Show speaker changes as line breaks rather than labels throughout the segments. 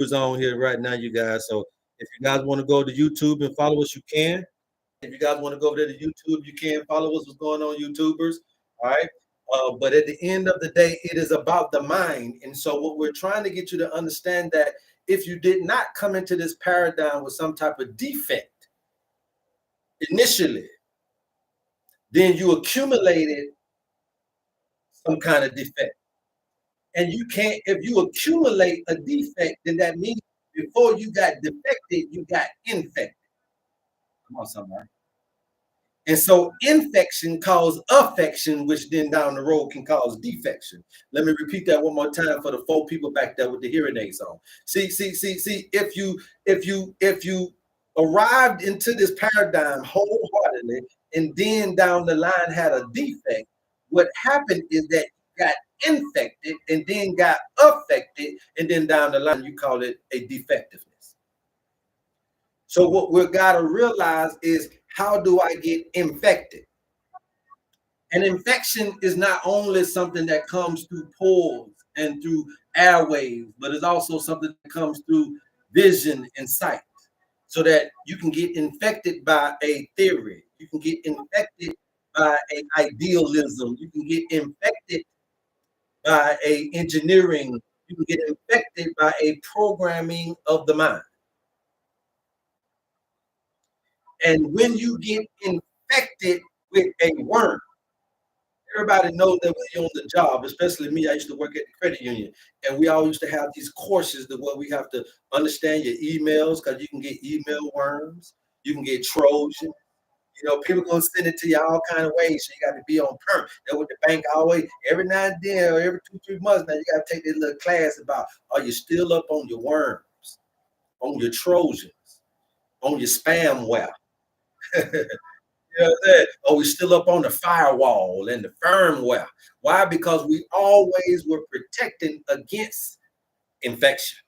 Who's on here right now, you guys. So if you guys want to go to YouTube and follow us, you can. If you guys want to go over there to YouTube, you can follow us. What's going on, YouTubers? All right. But at the end of the day, it is about the mind. And so what we're trying to get you to understand that if you did not come into this paradigm with some type of defect initially, then you accumulated some kind of defect. And you can't, if you accumulate a defect, then that means before you got defected, you got infected. Come on, somebody. And so infection causes affection, which then down the road can cause defection. Let me repeat that one more time for the 4 people back there with the hearing aids on. See, if you arrived into this paradigm wholeheartedly and then down the line had a defect, what happened is that you got infected and then got affected, and then down the line you call it a defectiveness. So what we've got to realize is, how do I get infected? An infection is not only something that comes through pores and through airwaves, but it's also something that comes through vision and sight. So that you can get infected by a theory, you can get infected by an idealism, you can get infected by a engineering, you can get infected by a programming of the mind. And when you get infected with a worm, everybody knows that when you're on the job, especially me, I used to work at the credit union, and we all used to have these courses that where we have to understand your emails, because you can get email worms, you can get Trojan. You know, people gonna send it to you all kind of ways, so you got to be on perm. That with the bank always, every now and then, or every 2-3 months now, you got to take this little class about, are you still up on your worms, on your Trojans, on your spamware? You know what I'm saying? Or we still up on the firewall and the firmware. Why? Because we always were protecting against infection.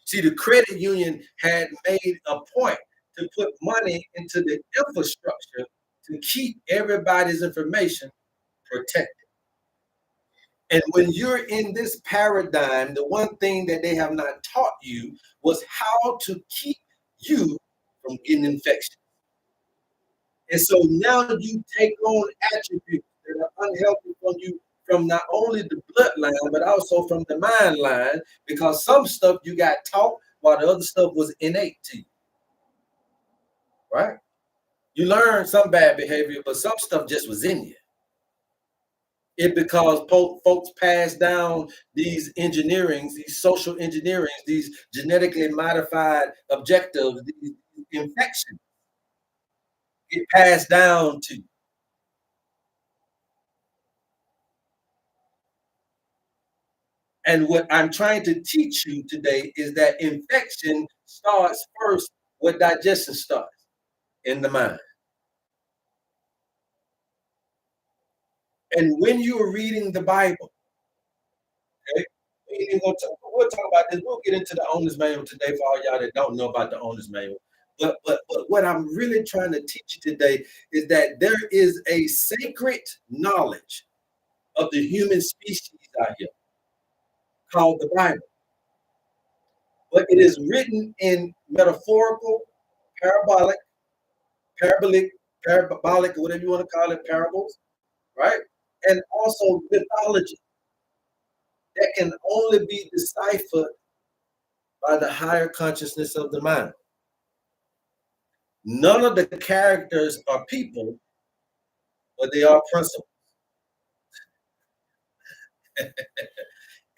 See, the credit union had made a point to put money into the infrastructure to keep everybody's information protected. And when you're in this paradigm, the one thing that they have not taught you was how to keep you from getting infection. And so now you take on attributes that are unhealthy from you, from not only the bloodline, but also from the mind line, because some stuff you got taught while the other stuff was innate to you. Right? You learned some bad behavior, but some stuff just was in you. It because folks pass down these engineerings, these social engineerings, these genetically modified objectives, these infections get passed down to you. And what I'm trying to teach you today is that infection starts first where digestion starts, in the mind. And when you're reading the Bible, okay, we'll talk about this. We'll get into the owner's manual today for all y'all that don't know about the owner's manual. But what I'm really trying to teach you today is that there is a sacred knowledge of the human species out here called the Bible. But it is written in metaphorical, parabolic, whatever you want to call it, parables, right? And also mythology that can only be deciphered by the higher consciousness of the mind. None of the characters are people, but they are principles.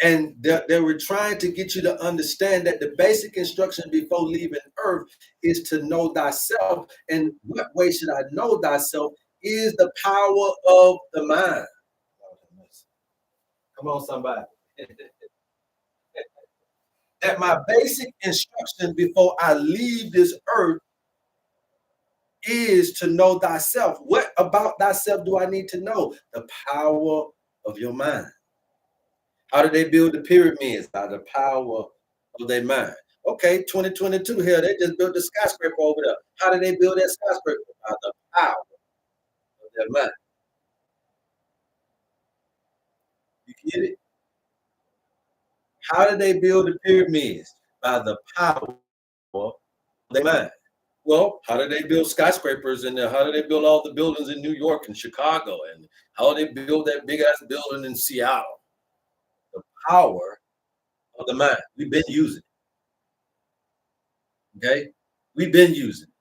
And they were trying to get you to understand that the basic instruction before leaving earth is to know thyself. And what way should I know thyself is the power of the mind. Come on, somebody. That my basic instruction before I leave this earth is to know thyself. What about thyself do I need to know? The power of your mind. How did they build the pyramids? By the power of their mind. Okay, 2022 here, they just built the skyscraper over there. How did they build that skyscraper? By the power of their mind. You get it? How did they build the pyramids? By the power of their mind. Well, how did they build skyscrapers and how did they build all the buildings in New York and Chicago? And how did they build that big ass building in Seattle? The power of the mind. We've been using it. Okay. We've been using it.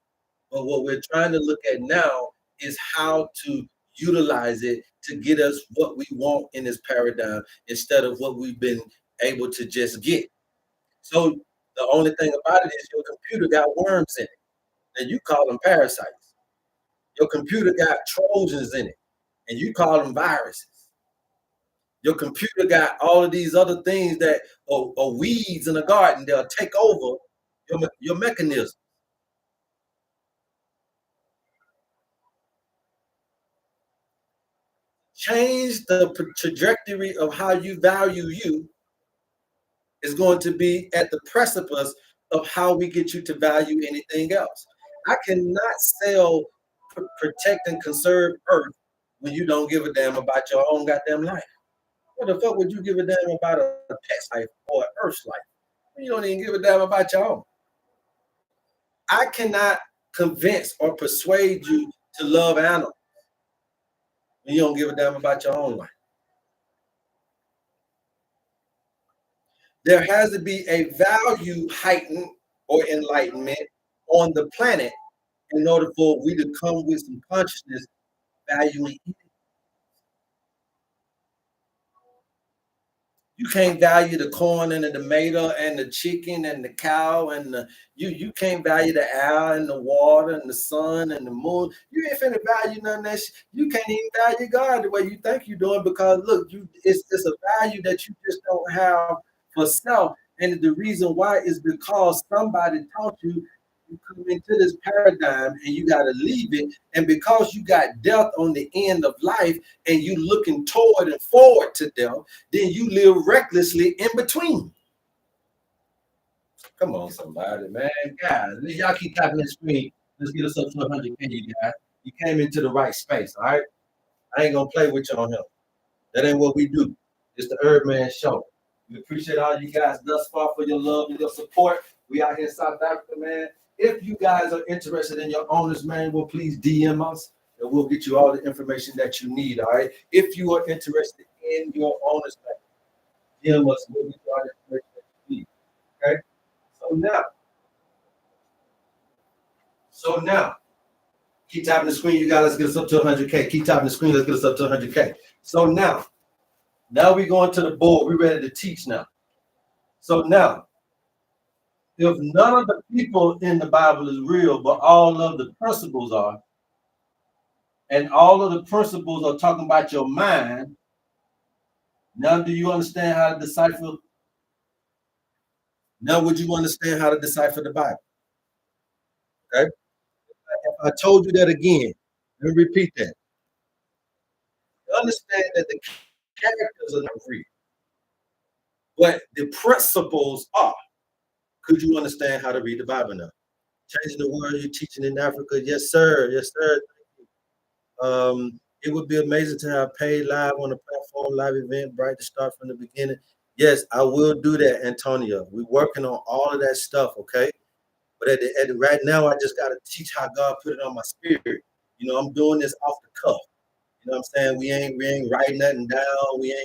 But what we're trying to look at now is how to utilize it to get us what we want in this paradigm instead of what we've been able to just get. So the only thing about it is your computer got worms in it, and you call them parasites. Your computer got trojans in it, and you call them viruses. Your computer got all of these other things that are weeds in the garden. They'll take over your mechanism. Change the trajectory of how you value you is going to be at the precipice of how we get you to value anything else. I cannot sell, protect, and conserve Earth when you don't give a damn about your own goddamn life. What the fuck would you give a damn about a pet's life or an Earth's life? You don't even give a damn about your own. I cannot convince or persuade you to love animals when you don't give a damn about your own life. There has to be a value heightened or enlightenment on the planet in order for we to come with some consciousness valuing. You can't value the corn and the tomato and the chicken and the cow and you can't value the air and the water and the sun and the moon. You ain't finna value none of that shit. You can't even value God the way you think you're doing because look, it's a value that you just don't have for self. And the reason why is because somebody taught you you come into this paradigm and you got to leave it. And because you got death on the end of life and you looking toward and forward to death, then you live recklessly in between. Come on, somebody, man. Guys, y'all keep tapping the screen. Let's get us up to 100K, you guys. You came into the right space, all right? I ain't going to play with you on here. That ain't what we do. It's the HerbMan Show. We appreciate all you guys thus far for your love and your support. We out here in South Africa, man. If you guys are interested in your owner's manual, please DM us and we'll get you all the information that you need. All right. If you are interested in your owner's manual, DM us and we'll get you all the information that you need. Okay. So now, keep tapping the screen, you guys. Let's get us up to 100K. Keep tapping the screen. Let's get us up to 100K. So now we're going to the board. We're ready to teach now. So now, if none of the people in the Bible is real, but all of the principles are, and all of the principles are talking about your mind, now do you understand how to decipher? Now would you understand how to decipher the Bible? Okay. If I told you that again, let me repeat that. Understand that the characters are not real, but the principles are. Could you understand how to read the Bible now? Changing the world you're teaching in Africa. Yes, sir. Yes, sir. It would be amazing to have paid live on the platform, live event, bright to start from the beginning. Yes, I will do that, Antonio. We're working on all of that stuff, okay? But right now, I just got to teach how God put it on my spirit. You know, I'm doing this off the cuff. You know what I'm saying? We ain't writing nothing down. We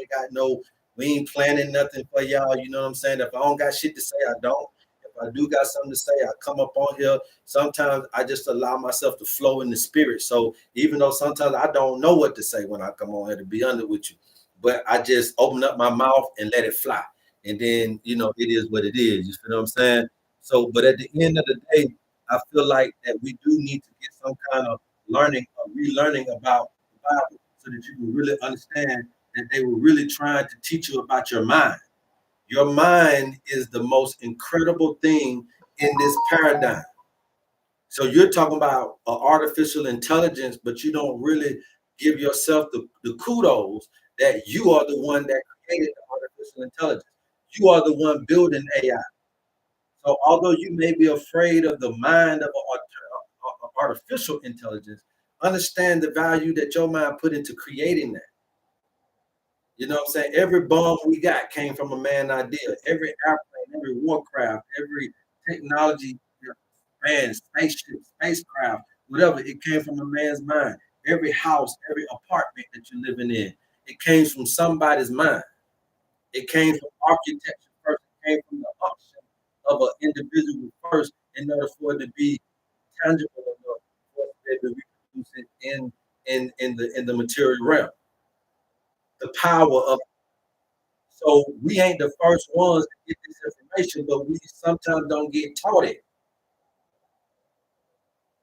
ain't planning nothing for y'all. You know what I'm saying? If I don't got shit to say, I don't. If I do got something to say, I come up on here. Sometimes I just allow myself to flow in the spirit. So even though sometimes I don't know what to say when I come on here, to be honest with you, but I just open up my mouth and let it fly. And then, you know, it is what it is. You feel what I'm saying? So, but at the end of the day, I feel like that we do need to get some kind of learning or relearning about the Bible so that you can really understand that they were really trying to teach you about your mind. Your mind is the most incredible thing in this paradigm. So you're talking about artificial intelligence, but you don't really give yourself the kudos that you are the one that created the artificial intelligence. You are the one building AI. So although you may be afraid of the mind of artificial intelligence, understand the value that your mind put into creating that. You know what I'm saying? Every bomb we got came from a man idea. Every airplane, every warcraft, every technology, man, spaceship, spacecraft, whatever, it came from a man's mind. Every house, every apartment that you're living in, it came from somebody's mind. It came from architecture first. It came from the option of an individual first in order for it to be tangible enough for it to reproduce it in the material realm. The power of so we ain't the first ones to get this information, but we sometimes don't get taught it.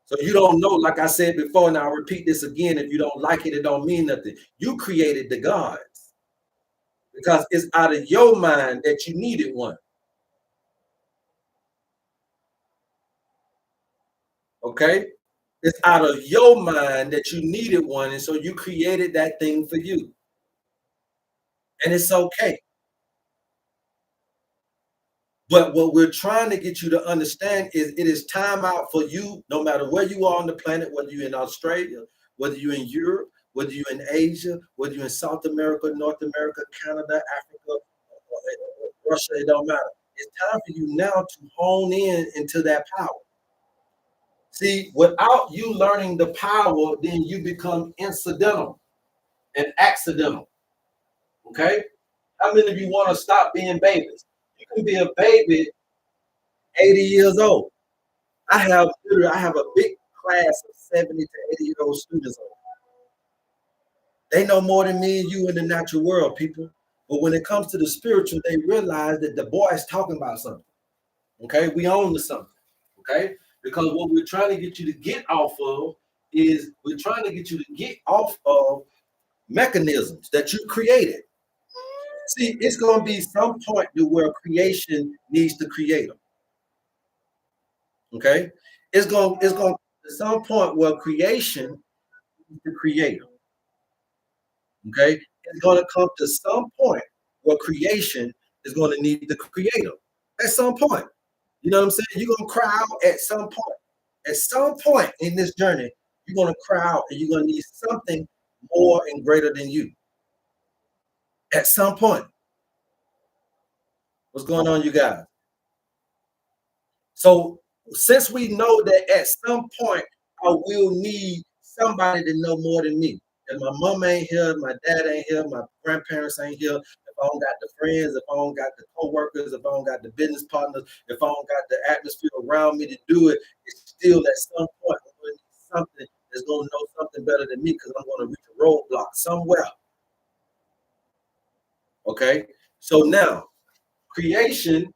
So you don't know, like I said before, and I'll repeat this again. If you don't like it, it don't mean nothing. You created the gods because it's out of your mind that you needed one. Okay? It's out of your mind that you needed one, and so you created that thing for you. And it's okay. But what we're trying to get you to understand is it is time out for you, no matter where you are on the planet, whether you're in Australia, whether you're in Europe, whether you're in Asia, whether you're in South America, North America, Canada, Africa, Russia, it don't matter. It's time for you now to hone in into that power. See, without you learning the power, then you become incidental and accidental. Okay? How many of you want to stop being babies? You can be a baby 80 years old. I have a big class of 70 to 80-year-old students. They know more than me and you in the natural world, people. But when it comes to the spiritual, they realize that the boy is talking about something. Okay, we own to something. Okay, because what we're trying to get you to get off of is we're trying to get you to get off of mechanisms that you created. See, it's going to be some point to where creation needs to create them. Okay, it's going to some point where creation needs to create them. Okay, it's going to come to some point where creation is going to need the creator at some point. You know what I'm saying? You're going to cry out at some point. At some point in this journey, you're going to cry out and you're going to need something more and greater than you. At some point. What's going on, you guys? So, since we know that at some point I will need somebody to know more than me. If my mom ain't here, my dad ain't here, my grandparents ain't here, if I don't got the friends, if I don't got the co-workers, if I don't got the business partners, if I don't got the atmosphere around me to do it, it's still at some point I'm going to need something that's going to know something better than me because I'm going to reach a roadblock somewhere. Okay? So now, creation,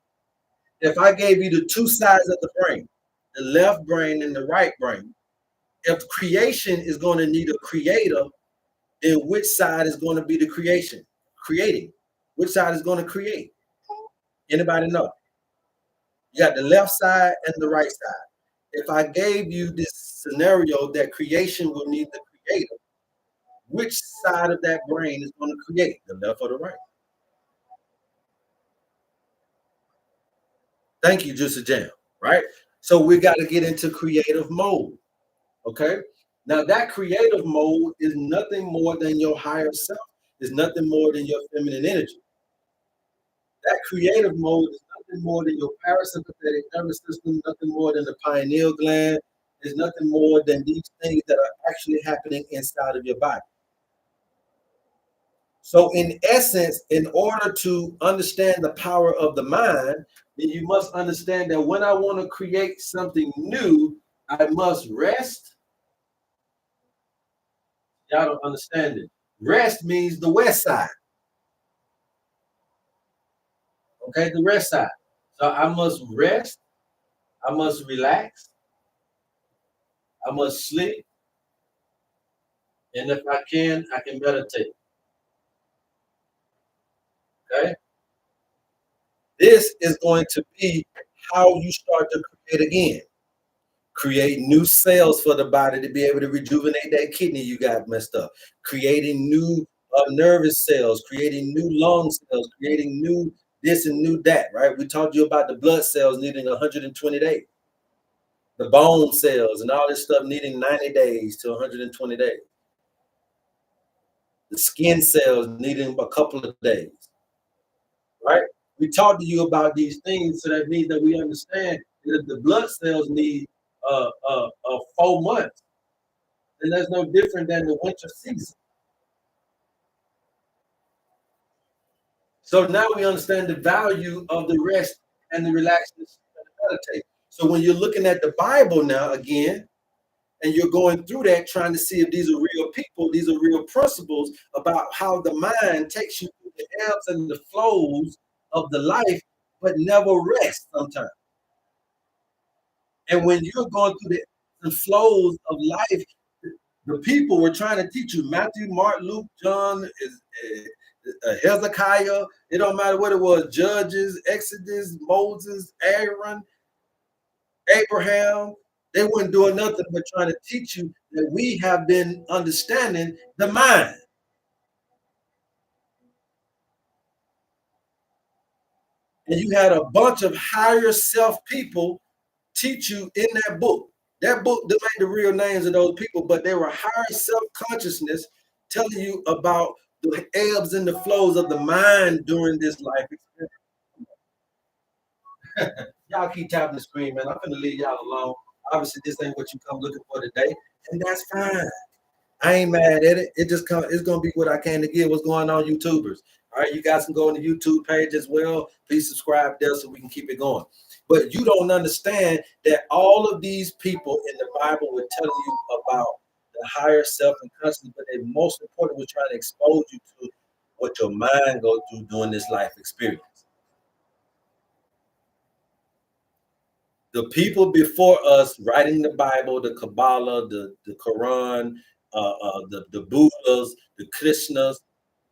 if I gave you the two sides of the brain, the left brain and the right brain, if creation is going to need a creator, then which side is going to be the creation? Creating. Which side is going to create? Anybody know? You got the left side and the right side. If I gave you this scenario that creation will need the creator, which side of that brain is going to create? The left or the right? Thank you, Juicy Jam. Right? So we got to get into creative mode. Okay. Now that creative mode is nothing more than your higher self. It's nothing more than your feminine energy. That creative mode is nothing more than your parasympathetic nervous system, nothing more than the pineal gland. It's nothing more than these things that are actually happening inside of your body. So, in essence, in order to understand the power of the mind, then you must understand that when I want to create something new, I must rest. Y'all don't understand it. Rest means the west side. Okay, the rest side. So I must rest, I must relax, I must sleep, and if I can meditate. Okay. This is going to be how you start to create again. Create new cells for the body to be able to rejuvenate that kidney you got messed up. Creating new nervous cells, creating new lung cells, creating new this and new that, right? We talked to you about the blood cells needing 120 days, the bone cells and all this stuff needing 90 days to 120 days. the skin cells needing a couple of days, right? We talked to you about these things, so that means that we understand that if the blood cells need 4 months, then that's no different than the winter season. So now we understand the value of the rest and the relaxation and the meditate. So when you're looking at the Bible now again, and you're going through that trying to see if these are real people, these are real principles about how the mind takes you through the ebbs and the flows of the life, but never rests sometimes. And when you're going through the flows of life, the people were trying to teach you Matthew, Mark, Luke, John, Hezekiah. It don't matter what it was, Judges, Exodus, Moses, Aaron, Abraham. They weren't doing nothing but trying to teach you that we have been understanding the mind. And you had a bunch of higher self people teach you in that book. That book, them ain't the real names of those people, but they were higher self-consciousness telling you about the ebbs and the flows of the mind during this life experience. Y'all keep tapping the screen, man. I'm gonna leave y'all alone. Obviously, this ain't what you come looking for today, and that's fine. I ain't mad at it. It's gonna be what I can to give. What's going on, YouTubers? All right, you guys can go on the YouTube page as well. Please subscribe there so we can keep it going. But you don't understand that all of these people in the Bible were telling you about the higher self and consciousness, but they most important were trying to expose you to what your mind goes through during this life experience. The people before us writing the Bible, the Kabbalah, the Quran, the Buddhas, the Krishnas,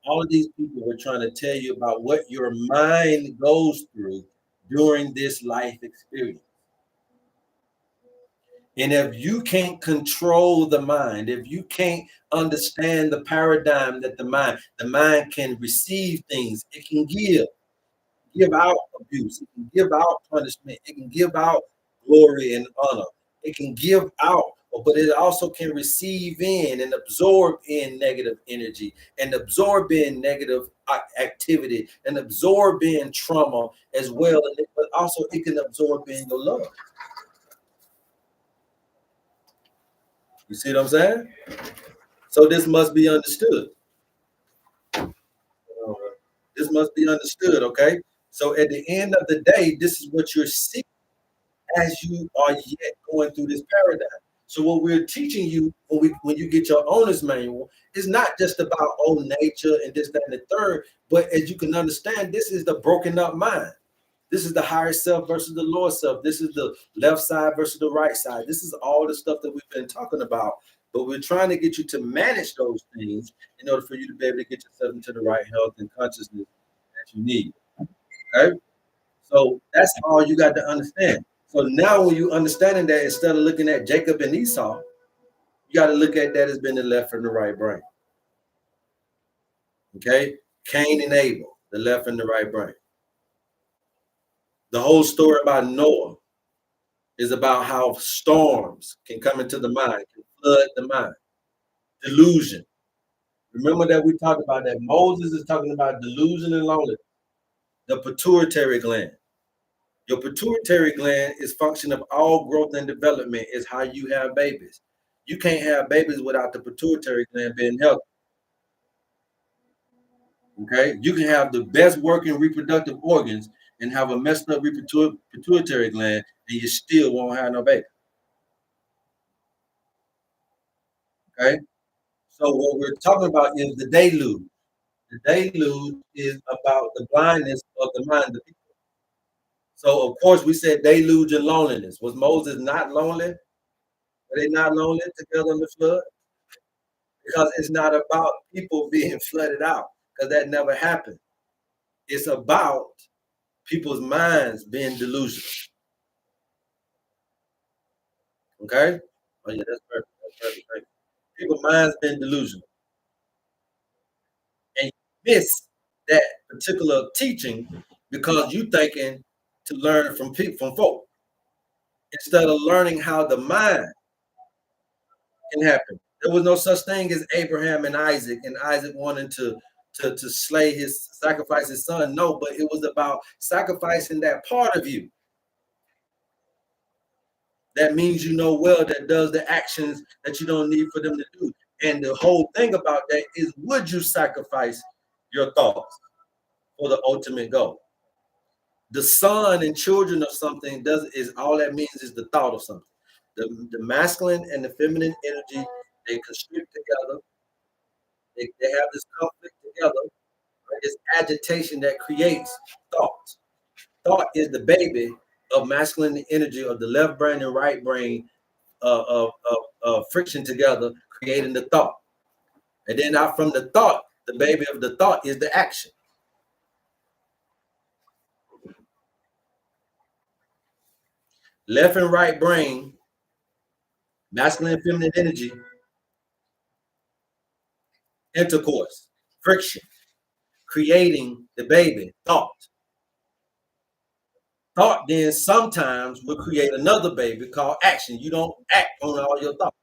all of these people were trying to tell you about what your mind goes through during this life experience. And if you can't control the mind, if you can't understand the paradigm that the mind can receive things, it can give out abuse, it can give out punishment, it can give out glory and honor, it can give out, but it also can receive in and absorb in negative energy and absorb in negative activity and absorb in trauma as well. But also it can absorb in your love. You see what I'm saying? So this must be understood. This must be understood, okay? So at the end of the day, this is what you're seeing as you are yet going through this paradigm. So what we're teaching you when you get your owner's manual is not just about old nature and this, that, and the third, but as you can understand, this is the broken up mind. This is the higher self versus the lower self. This is the left side versus the right side. This is all the stuff that we've been talking about. But we're trying to get you to manage those things in order for you to be able to get yourself into the right health and consciousness that you need. Okay? So that's all you got to understand. So now when you understanding that, instead of looking at Jacob and Esau, you got to look at that as being the left and the right brain. Okay? Cain and Abel, the left and the right brain. The whole story about Noah is about how storms can come into the mind, can flood the mind. Delusion. Remember that we talked about that. Moses is talking about delusion and loneliness. The pituitary gland. Your pituitary gland is function of all growth and development is how you have babies. You can't have babies without the pituitary gland being healthy. Okay? You can have the best working reproductive organs and have a messed up pituitary gland and you still won't have no baby. Okay? So what we're talking about is the deluge. The deluge is about the blindness of the mind of people. So of course we said deluge and loneliness. Was Moses not lonely? Were they not lonely together in the flood? Because it's not about people being flooded out, because that never happened. It's about people's minds being delusional. Okay? Oh yeah, that's perfect. That's perfect. People's minds being delusional. And you miss that particular teaching because you thinking to learn from people, from folk, instead of learning how the mind can happen. There was no such thing as Abraham and Isaac wanting to sacrifice his son. No, but it was about sacrificing that part of you. That means you know well that does the actions that you don't need for them to do. And the whole thing about that is, would you sacrifice your thoughts for the ultimate goal? The son and children of something is all that means is the thought of something. The masculine and the feminine energy, they constrict together. They have this conflict together, right? This agitation that creates thought. Thought is the baby of masculine energy of the left brain and right brain of friction together, creating the thought. And then out from the thought, the baby of the thought is the action. Left and right brain, masculine and feminine energy, intercourse, friction, creating the baby, thought. Thought then sometimes will create another baby called action. You don't act on all your thoughts.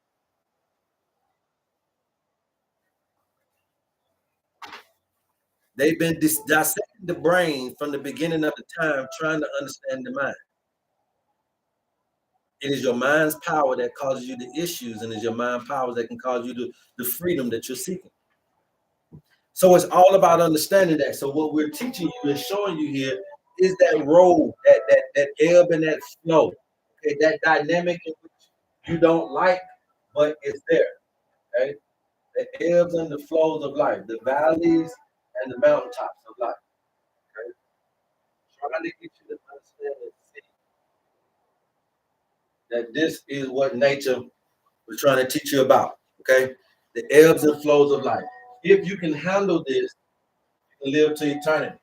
They've been dissecting the brain from the beginning of the time, trying to understand the mind. It is your mind's power that causes you the issues, and it's your mind powers that can cause you the freedom that you're seeking. So it's all about understanding that. So what we're teaching you and showing you here is that road, that ebb and that flow, okay, that dynamic in which you don't like, but it's there. Okay, the ebbs and the flows of life, the valleys and the mountaintops of life. Okay, trying to get you to understand and see that this is what nature was trying to teach you about. Okay, the ebbs and flows of life. If you can handle this, you can live to eternity.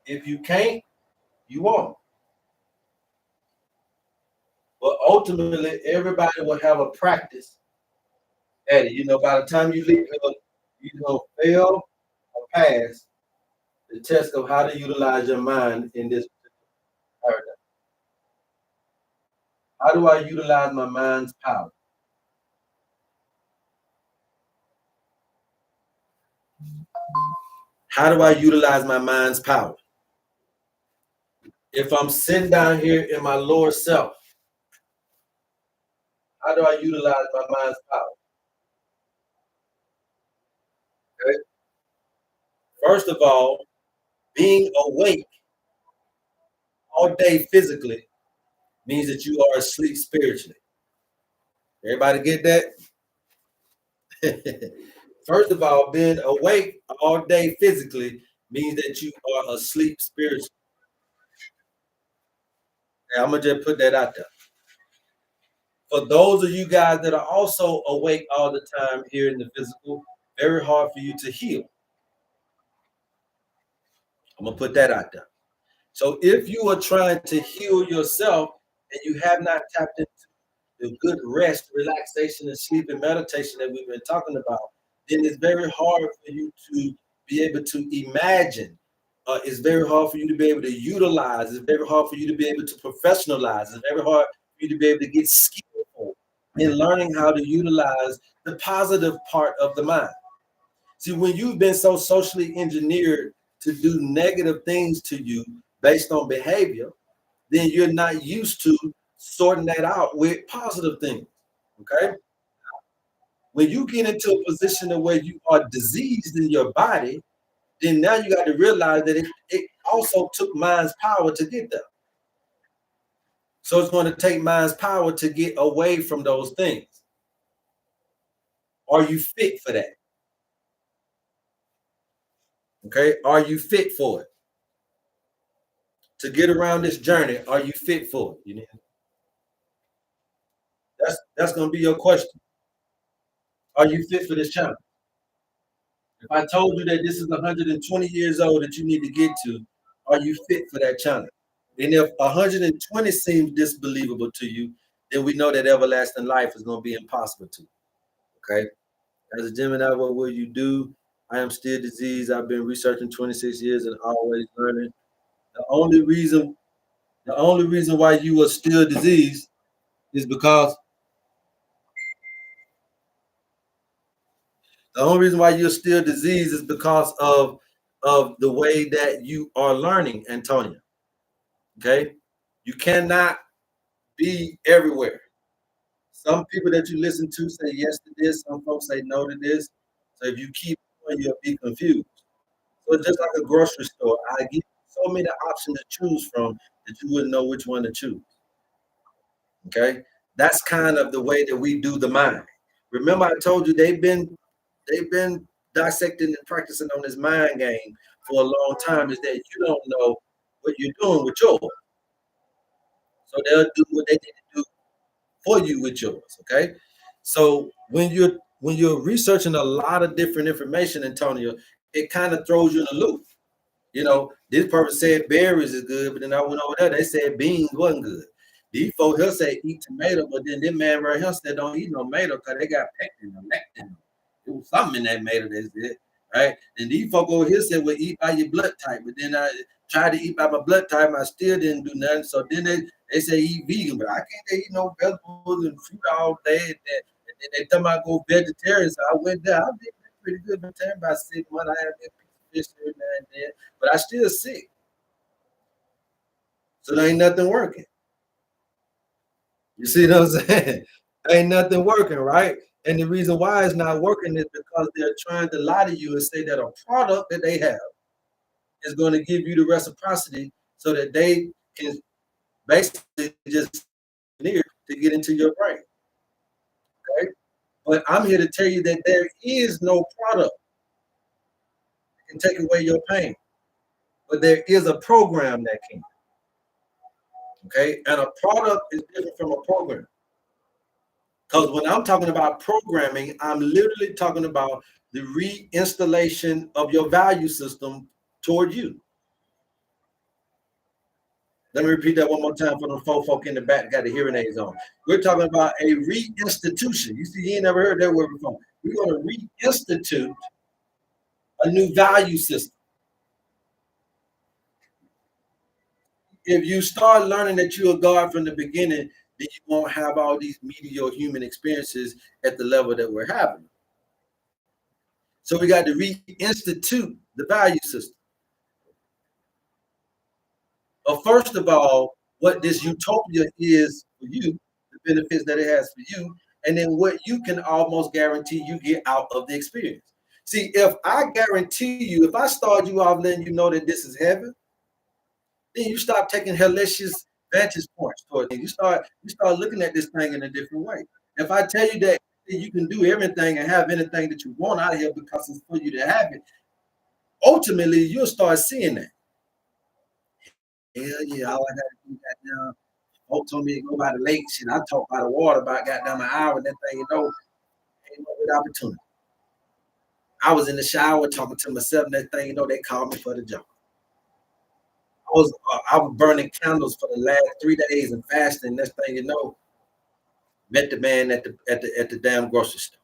If you can't, you won't. But ultimately, everybody will have a practice at it. You know, by the time you leave here, you're going to fail or pass the test of how to utilize your mind in this paradigm. How do I utilize my mind's power? How do I utilize my mind's power? If I'm sitting down here in my lower self, how do I utilize my mind's power? Okay. First of all, being awake all day physically means that you are asleep spiritually. Everybody get that? First of all, being awake all day physically means that you are asleep spiritually. And I'm gonna just put that out there. For those of you guys that are also awake all the time here in the physical, very hard for you to heal. I'm gonna put that out there. So if you are trying to heal yourself and you have not tapped into the good rest, relaxation, and sleep and meditation that we've been talking about, then it's very hard for you to be able to imagine. It's very hard for you to be able to utilize. It's very hard for you to be able to professionalize. It's very hard for you to be able to get skillful in learning how to utilize the positive part of the mind. See, when you've been so socially engineered to do negative things to you based on behavior, then you're not used to sorting that out with positive things. Okay. When you get into a position of where you are diseased in your body, then now you got to realize that it also took mind's power to get there. So it's going to take mind's power to get away from those things. Are you fit for that? Okay. Are you fit for it? To get around this journey, are you fit for it? That's going to be your question. Are you fit for this challenge? If I told you that this is 120 years old that you need to get to, are you fit for that challenge? And if 120 seems disbelievable to you, then we know that everlasting life is going to be impossible to you. Okay. As a Gemini, what will you do? I am still diseased. I've been researching 26 years and always learning. The only reason, the only reason why you are still diseased is because The only reason why you're still diseased is because of the way that you are learning, Antonia. Okay, you cannot be everywhere. Some people that you listen to say yes to this. Some folks say no to this. So if you keep going, you'll be confused. So it's just like a grocery store. I give you so many options to choose from that you wouldn't know which one to choose. Okay, that's kind of the way that we do the mind. Remember, I told you they've been dissecting and practicing on this mind game for a long time. Is that you don't know what you're doing with yours, so they'll do what they need to do for you with yours. Okay, so when you're researching a lot of different information, Antonio, it kind of throws you in a loop. This person said berries is good, but then I went over there, they said beans wasn't good. These folks here say eat tomato, but then this man right here said don't eat no tomato because they got pectin or lectin. It was something in that tomato they said, right? And these folks over here said, well, eat by your blood type. But then I tried to eat by my blood type, and I still didn't do nothing. So then they say eat vegan, but I can't eat no vegetables and fruit all day. And then they tell me I go vegetarian. So I went there. I did pretty good vegetarian by 6 months. I had a piece of fish every now and then, but I still sick. So there ain't nothing working. You see what I'm saying? Ain't nothing working, right? And the reason why it's not working is because they're trying to lie to you and say that a product that they have is going to give you the reciprocity so that they can basically just near to get into your brain. Okay? But I'm here to tell you that there is no product that can take away your pain. But there is a program that can. Okay? And a product is different from a program. Because when I'm talking about programming, I'm literally talking about the reinstallation of your value system toward you. Let me repeat that one more time for the folk in the back that got the hearing aids on. We're talking about a reinstitution. You see, you ain't never heard that word before. We're going to reinstitute a new value system. If you start learning that you're a God from the beginning, then you won't have all these mediocre human experiences at the level that we're having. So we got to reinstitute the value system. First of all, what this utopia is for you, the benefits that it has for you, and then what you can almost guarantee you get out of the experience. See, if I guarantee you, if I start you off letting you know that this is heaven, then you stop taking hellacious vantage points towards it. You start looking at this thing in a different way. If I tell you that you can do everything and have anything that you want out of here because it's for you to have it, ultimately you'll start seeing that. Hell yeah, all I gotta do that now. Folks told me to go by the lake. Shit, I talk by the water about goddamn an hour and that thing, ain't no good opportunity. I was in the shower talking to myself, and that thing, they called me for the job. I was burning candles for the last 3 days and fasting. Next thing you know, met the man at the damn grocery store.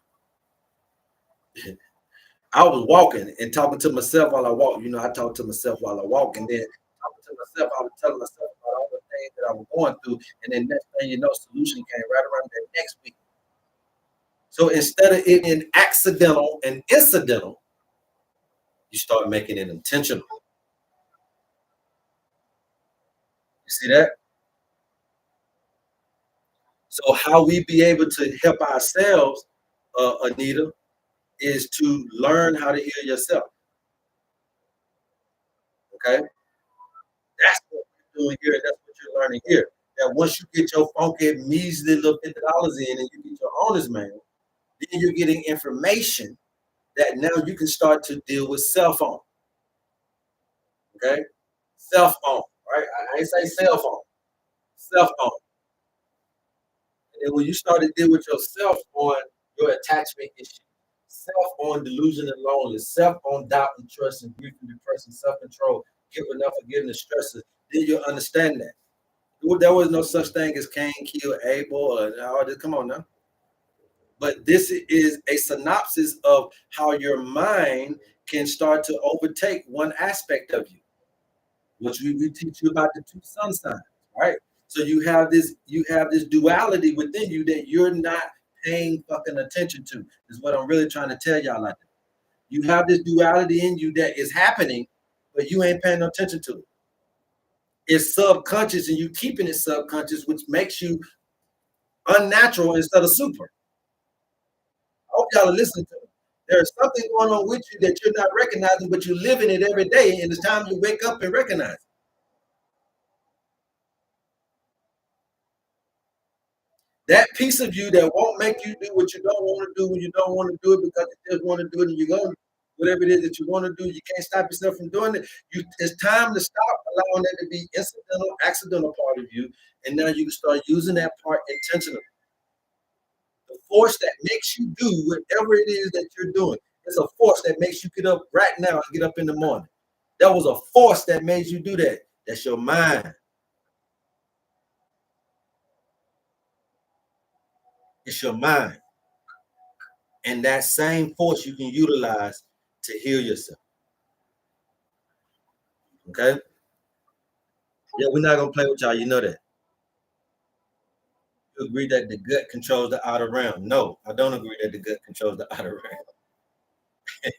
I was walking and talking to myself while I walk. I talk to myself while I walk, and then talking to myself, I was telling myself about all the things that I was going through. And then next thing you know, solution came right around that next week. So instead of it being accidental and incidental, you start making it intentional. You see that? So how we be able to help ourselves, Anita, is to learn how to heal yourself. Okay, that's what we're doing here. That's what you're learning here. That once you get your funky measly little $50 in and you get your owner's manual, then you're getting information that now you can start to deal with cell phone. Okay, cell phone. Right? I ain't say cell phone. Cell phone. And when you start to deal with yourself on your attachment issue, self on delusion and loneliness, self on doubt and trust and grief and depression, self-control, giving up, forgiveness, stresses, then you'll understand that. There was no such thing as Cain, kill Abel, or all this. Come on now. But this is a synopsis of how your mind can start to overtake one aspect of you, which we teach you about the two sun signs, right? So you have this duality within you that you're not paying fucking attention to. Is what I'm really trying to tell y'all. Like, you have this duality in you that is happening, but you ain't paying no attention to it. It's subconscious, and you keeping it subconscious, which makes you unnatural instead of super. I hope y'all are listening to me. There's something going on with you that you're not recognizing, but you're living it every day, and it's time to wake up and recognize it. That piece of you that won't make you do what you don't want to do when you don't want to do it because you just want to do it and you're going to whatever it is that you want to do, you can't stop yourself from doing it. It's time to stop allowing that to be incidental, accidental part of you, and now you can start using that part intentionally. The force that makes you do whatever it is that you're doing. It's a force that makes you get up right now and get up in the morning. That was a force that made you do that. That's your mind. It's your mind. And that same force you can utilize to heal yourself. Okay? Yeah, we're not gonna play with y'all. You know that. You agree that the gut controls the outer realm? No, I don't agree that the gut controls the outer realm.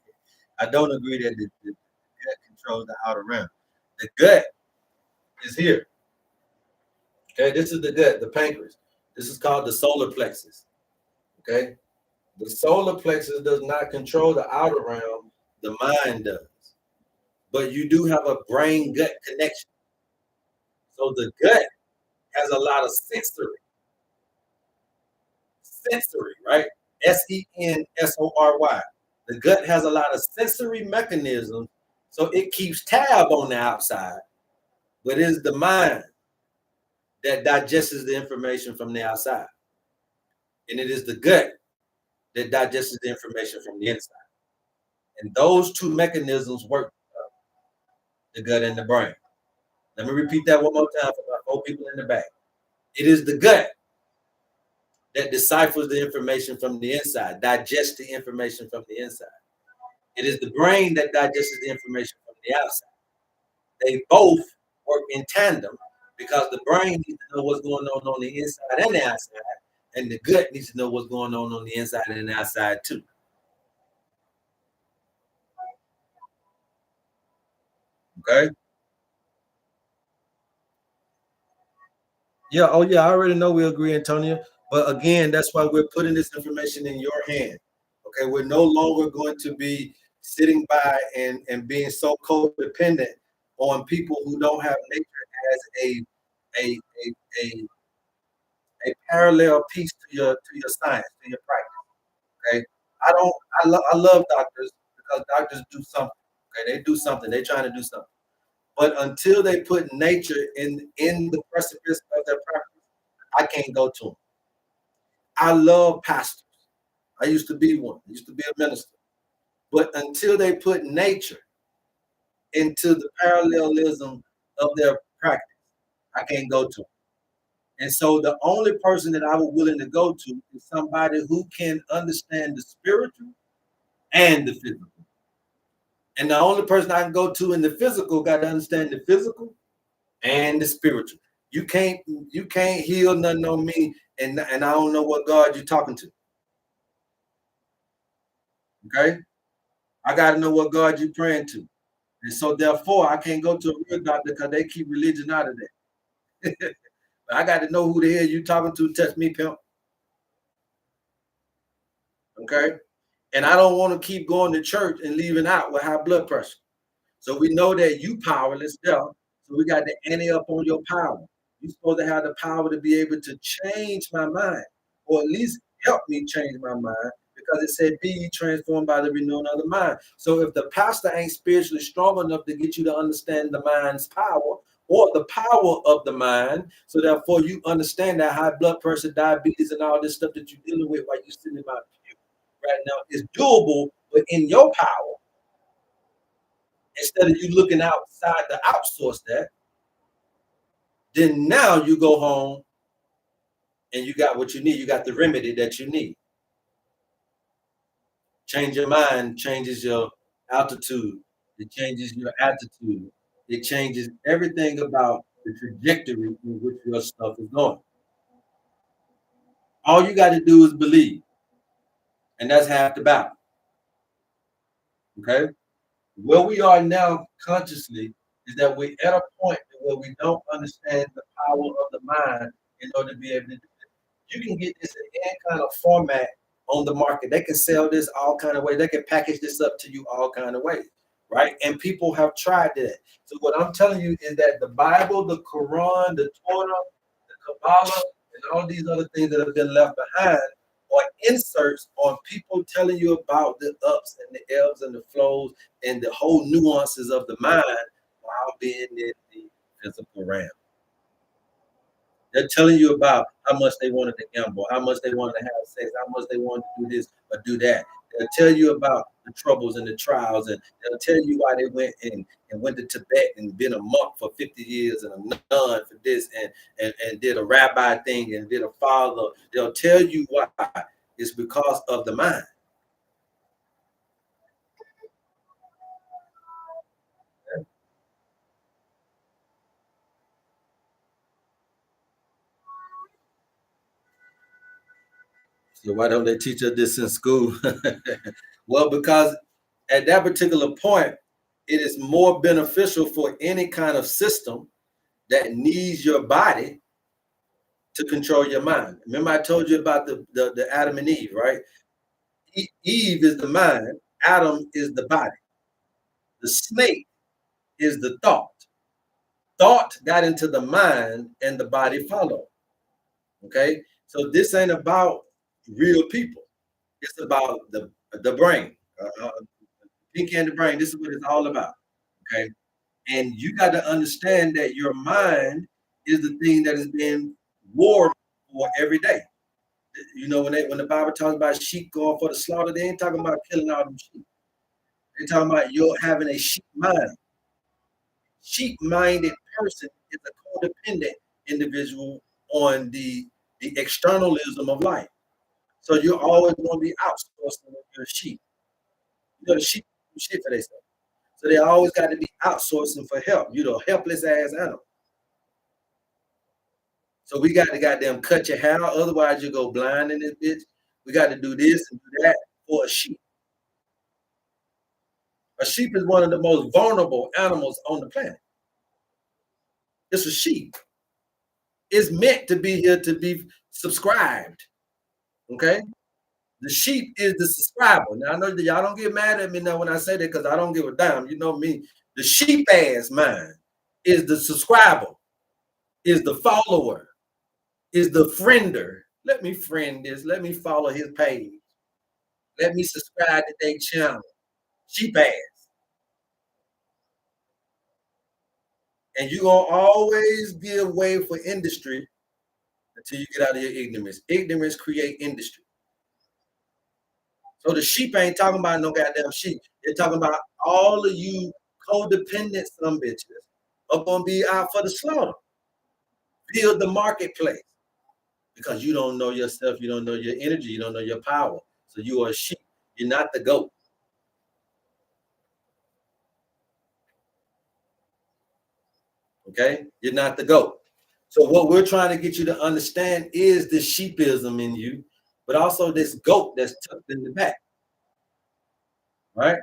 I don't agree that the gut controls the outer realm. The gut is here. Okay, this is the gut, the pancreas. This is called the solar plexus. Okay, the solar plexus does not control the outer realm. The mind does. But you do have a brain gut connection. So the gut has a lot of sensory, right? sensory. The gut has a lot of sensory mechanisms, so it keeps tab on the outside, but it's the mind that digests the information from the outside. And it is the gut that digests the information from the inside. And those two mechanisms work, the gut and the brain. Let me repeat that one more time for my 4 people in the back. It is the gut that deciphers the information from the inside, digests the information from the inside. It is the brain that digests the information from the outside. They both work in tandem because the brain needs to know what's going on the inside and the outside, and the gut needs to know what's going on the inside and the outside too. Okay? Yeah, oh yeah, I already know we agree, Antonio. But again, that's why we're putting this information in your hand. Okay, we're no longer going to be sitting by and being so codependent on people who don't have nature as a a a, a parallel piece to your science, to your practice. Okay, I don't. I love doctors because doctors do something. Okay, they do something. They're trying to do something. But until they put nature in the precipice of their practice, I can't go to them. I love pastors. I used to be one. I used to be a minister. But until they put nature into the parallelism of their practice, I can't go to them. And so the only person that I was willing to go to is somebody who can understand the spiritual and the physical. And the only person I can go to in the physical got to understand the physical and the spiritual. You can't heal nothing on me, and I don't know what God you're talking to. Okay, I got to know what God you're praying to, and so therefore I can't go to a real doctor because they keep religion out of that. I got to know who the hell you talking to. Touch me, pimp. Okay, and I don't want to keep going to church and leaving out with high blood pressure. So we know that you powerless there. So we got to ante up on your power. You're supposed to have the power to be able to change my mind, or at least help me change my mind, because it said, "Be ye transformed by the renewing of the mind." So if the pastor ain't spiritually strong enough to get you to understand the mind's power or the power of the mind, so therefore you understand that high blood pressure, diabetes, and all this stuff that you're dealing with while you're sitting in my pew right now is doable, but in your power. Instead of you looking outside to outsource that, then now you go home and you got what you need. You got the remedy that you need. Change your mind changes your altitude. It changes your attitude. It changes everything about the trajectory in which your stuff is going. All you got to do is believe, and that's half the battle. Okay, where we are now consciously is that we're at a point where we don't understand the power of the mind in order to be able to do it. You can get this in any kind of format on the market. They can sell this all kind of ways. They can package this up to you all kind of ways, right? And people have tried that. So what I'm telling you is that the Bible, the Quran, the Torah, the Kabbalah, and all these other things that have been left behind are inserts on people telling you about the ups and the ebbs and the flows and the whole nuances of the mind while being in the physical realm. They're telling you about how much they wanted to gamble, how much they wanted to have sex, how much they wanted to do this or do that. They'll tell you about the troubles and the trials, and they'll tell you why they went and went to Tibet and been a monk for 50 years and a nun for this and did a rabbi thing and did a father. They'll tell you why. It's because of the mind. So why don't they teach us this in school? Well, because at that particular point, it is more beneficial for any kind of system that needs your body to control your mind. Remember, I told you about the Adam and Eve, right? Eve is the mind, Adam is the body. The snake is the thought. Thought got into the mind and the body followed. Okay, so this ain't about real people. It's about the brain. Pinky and the brain. This is what it's all about. Okay, and you got to understand that your mind is the thing that is being warred for every day. You know, when the Bible talks about sheep going for the slaughter, they ain't talking about killing all them sheep. They're talking about you having a sheep mind. Sheep-minded person is a codependent individual on the externalism of life. So you're always going to be outsourcing your sheep. You know, the sheep do shit for themselves. So they always got to be outsourcing for help. You know, helpless ass animal. So we got to goddamn cut your hair, otherwise you go blind in this bitch. We got to do this and do that for a sheep. A sheep is one of the most vulnerable animals on the planet. It's a sheep. It's meant to be here to be subscribed. Okay? The sheep is the subscriber. Now I know that y'all don't get mad at me now when I say that because I don't give a damn. You know me. The sheep ass mind is the subscriber, is the follower, is the friender. Let me friend this. Let me follow his page. Let me subscribe to their channel. Sheep ass. And you're gonna always give way for industry until you get out of your ignorance. Ignorance create industry. So the sheep ain't talking about no goddamn sheep. They're talking about all of you codependent some bitches are gonna be out for the slaughter. Build the marketplace because you don't know yourself, you don't know your energy, you don't know your power. So you are a sheep. You're not the goat. Okay, you're not the goat. So what we're trying to get you to understand is this sheepism in you, but also this goat that's tucked in the back, right?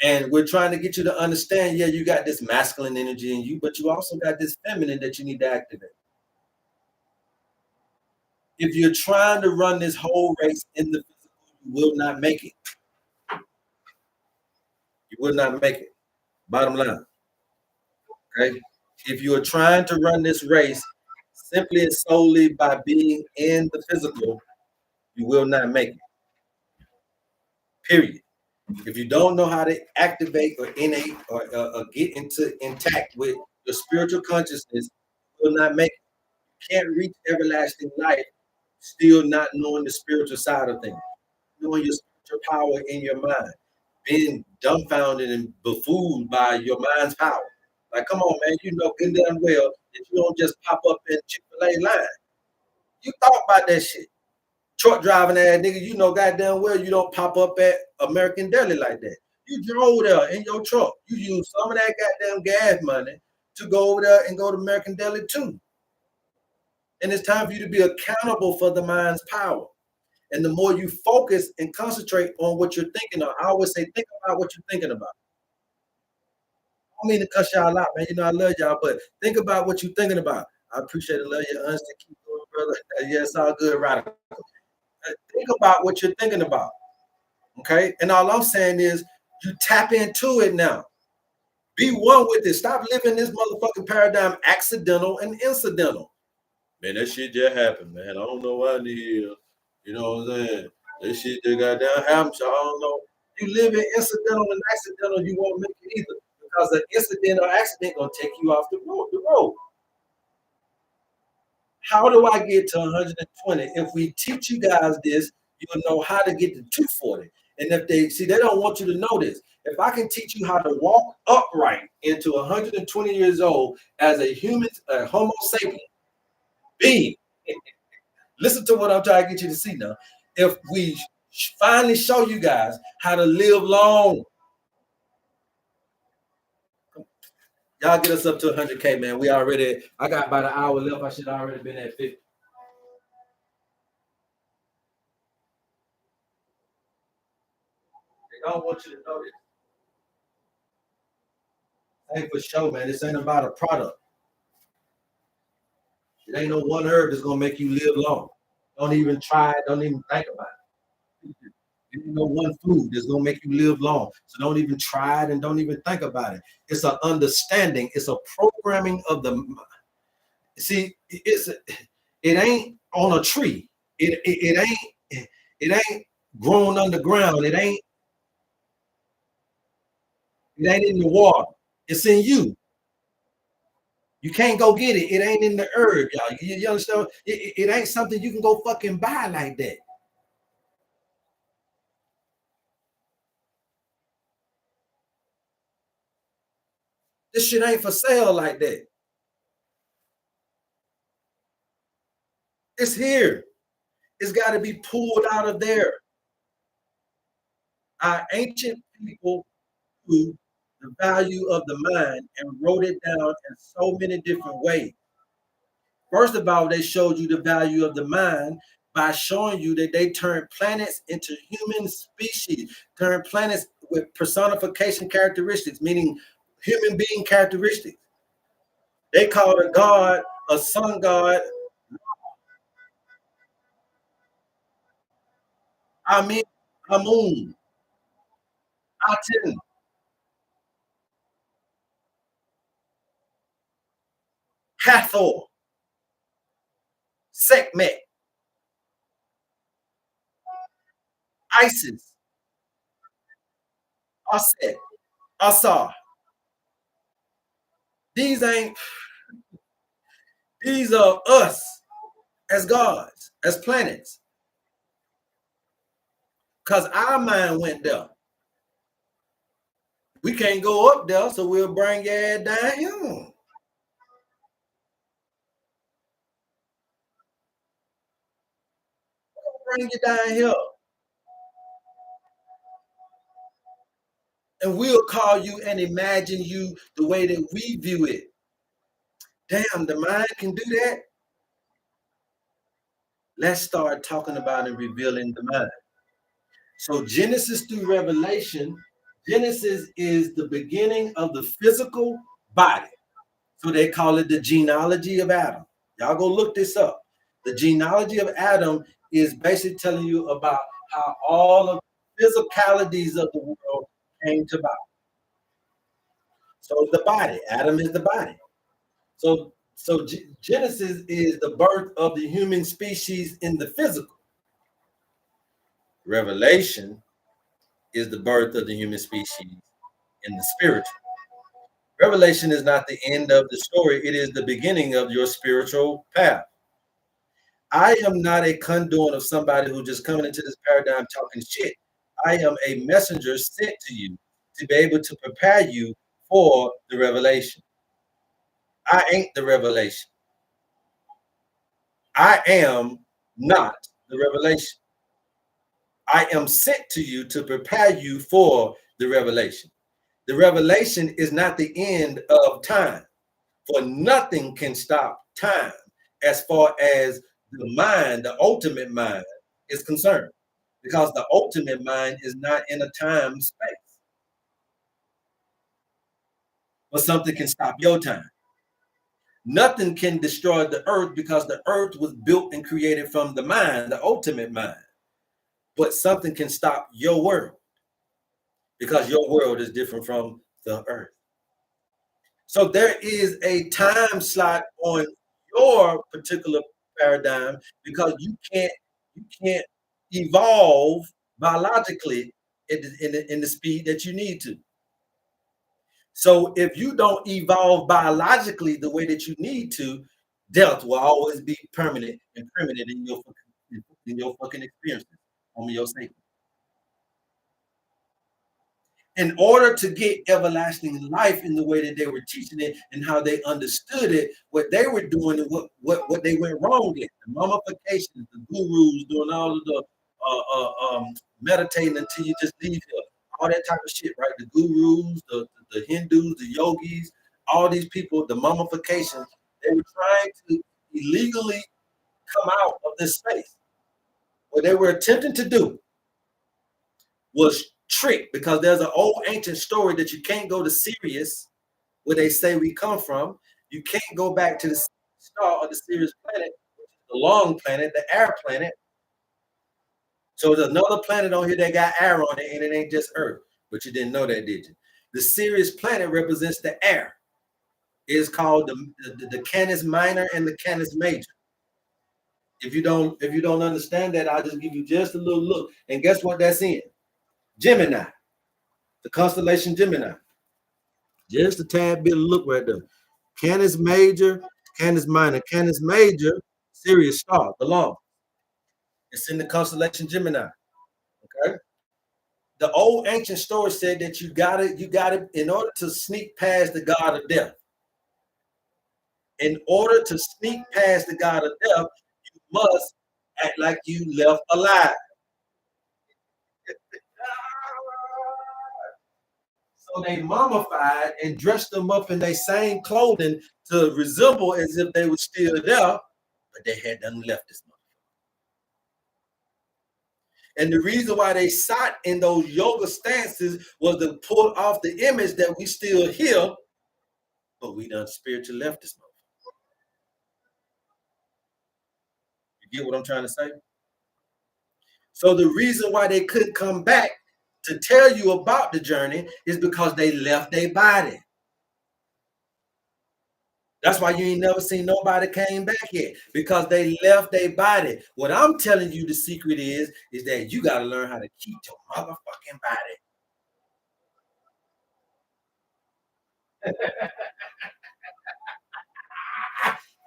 And we're trying to get you to understand, yeah, you got this masculine energy in you, but you also got this feminine that you need to activate. If you're trying to run this whole race in the physical, you will not make it. You will not make it. Bottom line. Okay. If you are trying to run this race simply and solely by being in the physical, you will not make it. Period. If you don't know how to activate or innate or get into intact with your spiritual consciousness, you will not make it. You can't reach everlasting life still not knowing the spiritual side of things, knowing your spiritual power in your mind, being dumbfounded and befooled by your mind's power. Like, come on, man, you know good damn well that you don't just pop up in Chick-fil-A line. You thought about that shit. Truck driving ass nigga, you know goddamn well you don't pop up at American Deli like that. You drove there in your truck. You used some of that goddamn gas money to go over there and go to American Deli too. And it's time for you to be accountable for the mind's power. And the more you focus and concentrate on what you're thinking of, I always say, think about what you're thinking about. I don't mean to cuss y'all out, man. You know I love y'all, but think about what you're thinking about. I appreciate it, love your honesty. Keep going, brother. Yeah, it's all good, right? Think about what you're thinking about. Okay. And all I'm saying is you tap into it now. Be one with it. Stop living this motherfucking paradigm accidental and incidental. Man, that shit just happened, man. I don't know why I need, you know what I'm saying? That shit just got down happened. So I don't know. You live in incidental and accidental, you won't make it either. Because an incident or accident gonna take you off the road. How do I get to 120? If we teach you guys this, you'll know how to get to 240. And if they see, they don't want you to know this. If I can teach you how to walk upright into 120 years old as a human, a Homo sapien being, listen to what I'm trying to get you to see now. If we finally show you guys how to live long, y'all get us up to 100K, man. We already, I got about an hour left. I should already been at 50. They don't want you to know this. Ain't for sure, man. This ain't about a product. It ain't no one herb that's gonna make you live long. Don't even try it. Don't even think about it. There ain't no one food that's gonna make you live long. So don't even try it and don't even think about it. It's an understanding. It's a programming of the. See, it ain't on a tree. It ain't grown underground. It ain't in the water. It's in you. You can't go get it. It ain't in the herb, y'all. You understand? It ain't something you can go fucking buy like that. This shit ain't for sale like that. It's here. It's got to be pulled out of there. Our ancient people knew the value of the mind and wrote it down in so many different ways. First of all, they showed you the value of the mind by showing you that they turned planets into human species, turned planets with personification characteristics, meaning human being characteristics. They called a god, a sun god, Amin, Amun, Aten, Hathor, Sekhmet, Isis, Aset, Asar. These ain't, these are us as gods, as planets. Because our mind went there. We can't go up there, so we'll bring your ass down here. Bring you down here. And we'll call you and imagine you the way that we view it. Damn, the mind can do that. Let's start talking about and revealing the mind. So, Genesis through Revelation, Genesis is the beginning of the physical body. So, they call it the genealogy of Adam. Y'all go look this up. The genealogy of Adam is basically telling you about how all of the physicalities of the world came to about. So, the body, Adam is the body. So Genesis is the birth of the human species in the physical. Revelation is the birth of the human species in the spiritual. Revelation is not the end of the story, it is the beginning of your spiritual path. I am not a conduit of somebody who just coming into this paradigm talking shit. I am a messenger sent to you to be able to prepare you for the revelation. I ain't the revelation. I am not the revelation. I am sent to you to prepare you for the revelation. The revelation is not the end of time, for nothing can stop time. as far as the mind, the ultimate mind, is concerned. Because the ultimate mind is not in a time space, but something can stop your time. Nothing can destroy the earth because the earth was built and created from the mind, the ultimate mind. But something can stop your world because your world is different from the earth. So there is a time slot on your particular paradigm because you can't evolve biologically in the speed that you need to. So if you don't evolve biologically the way that you need to, death will always be permanent and permanent in your fucking experiences on your safety. In order to get everlasting life in the way that they were teaching it and how they understood it, what they were doing and what they went wrong in, the mummifications, the gurus doing all of the meditating until you just leave here, all that type of shit, right? The gurus, the Hindus, the yogis, all these people, the mummifications, they were trying to illegally come out of this space. What they were attempting to do was trick because there's an old ancient story that you can't go to Sirius, where they say we come from. You can't go back to the star of the Sirius planet, the long planet, the air planet. So there's another planet on here that got air on it, and it ain't just Earth. But you didn't know that, did you? The Sirius planet represents the air. It is called the Canis Minor and the Canis Major. If you don't understand that, I'll just give you just a little look. And guess what that's in? Gemini, the constellation Gemini. Just a tad bit of look right there. Canis Major, Canis Minor, Canis Major, Sirius star, the long. It's in the constellation Gemini. Okay. The old ancient story said that you gotta, in order to sneak past the god of death. In order to sneak past the god of death, you must act like you left alive. So they mummified and dressed them up in their same clothing to resemble as if they were still there, but they had done left this month. And the reason why they sat in those yoga stances was to pull off the image that we still here, but we done spiritually left this month. You get what I'm trying to say? So the reason why they couldn't come back to tell you about the journey is because they left their body. That's why you ain't never seen nobody came back yet, because they left their body. What I'm telling you, the secret is that you got to learn how to keep your motherfucking body.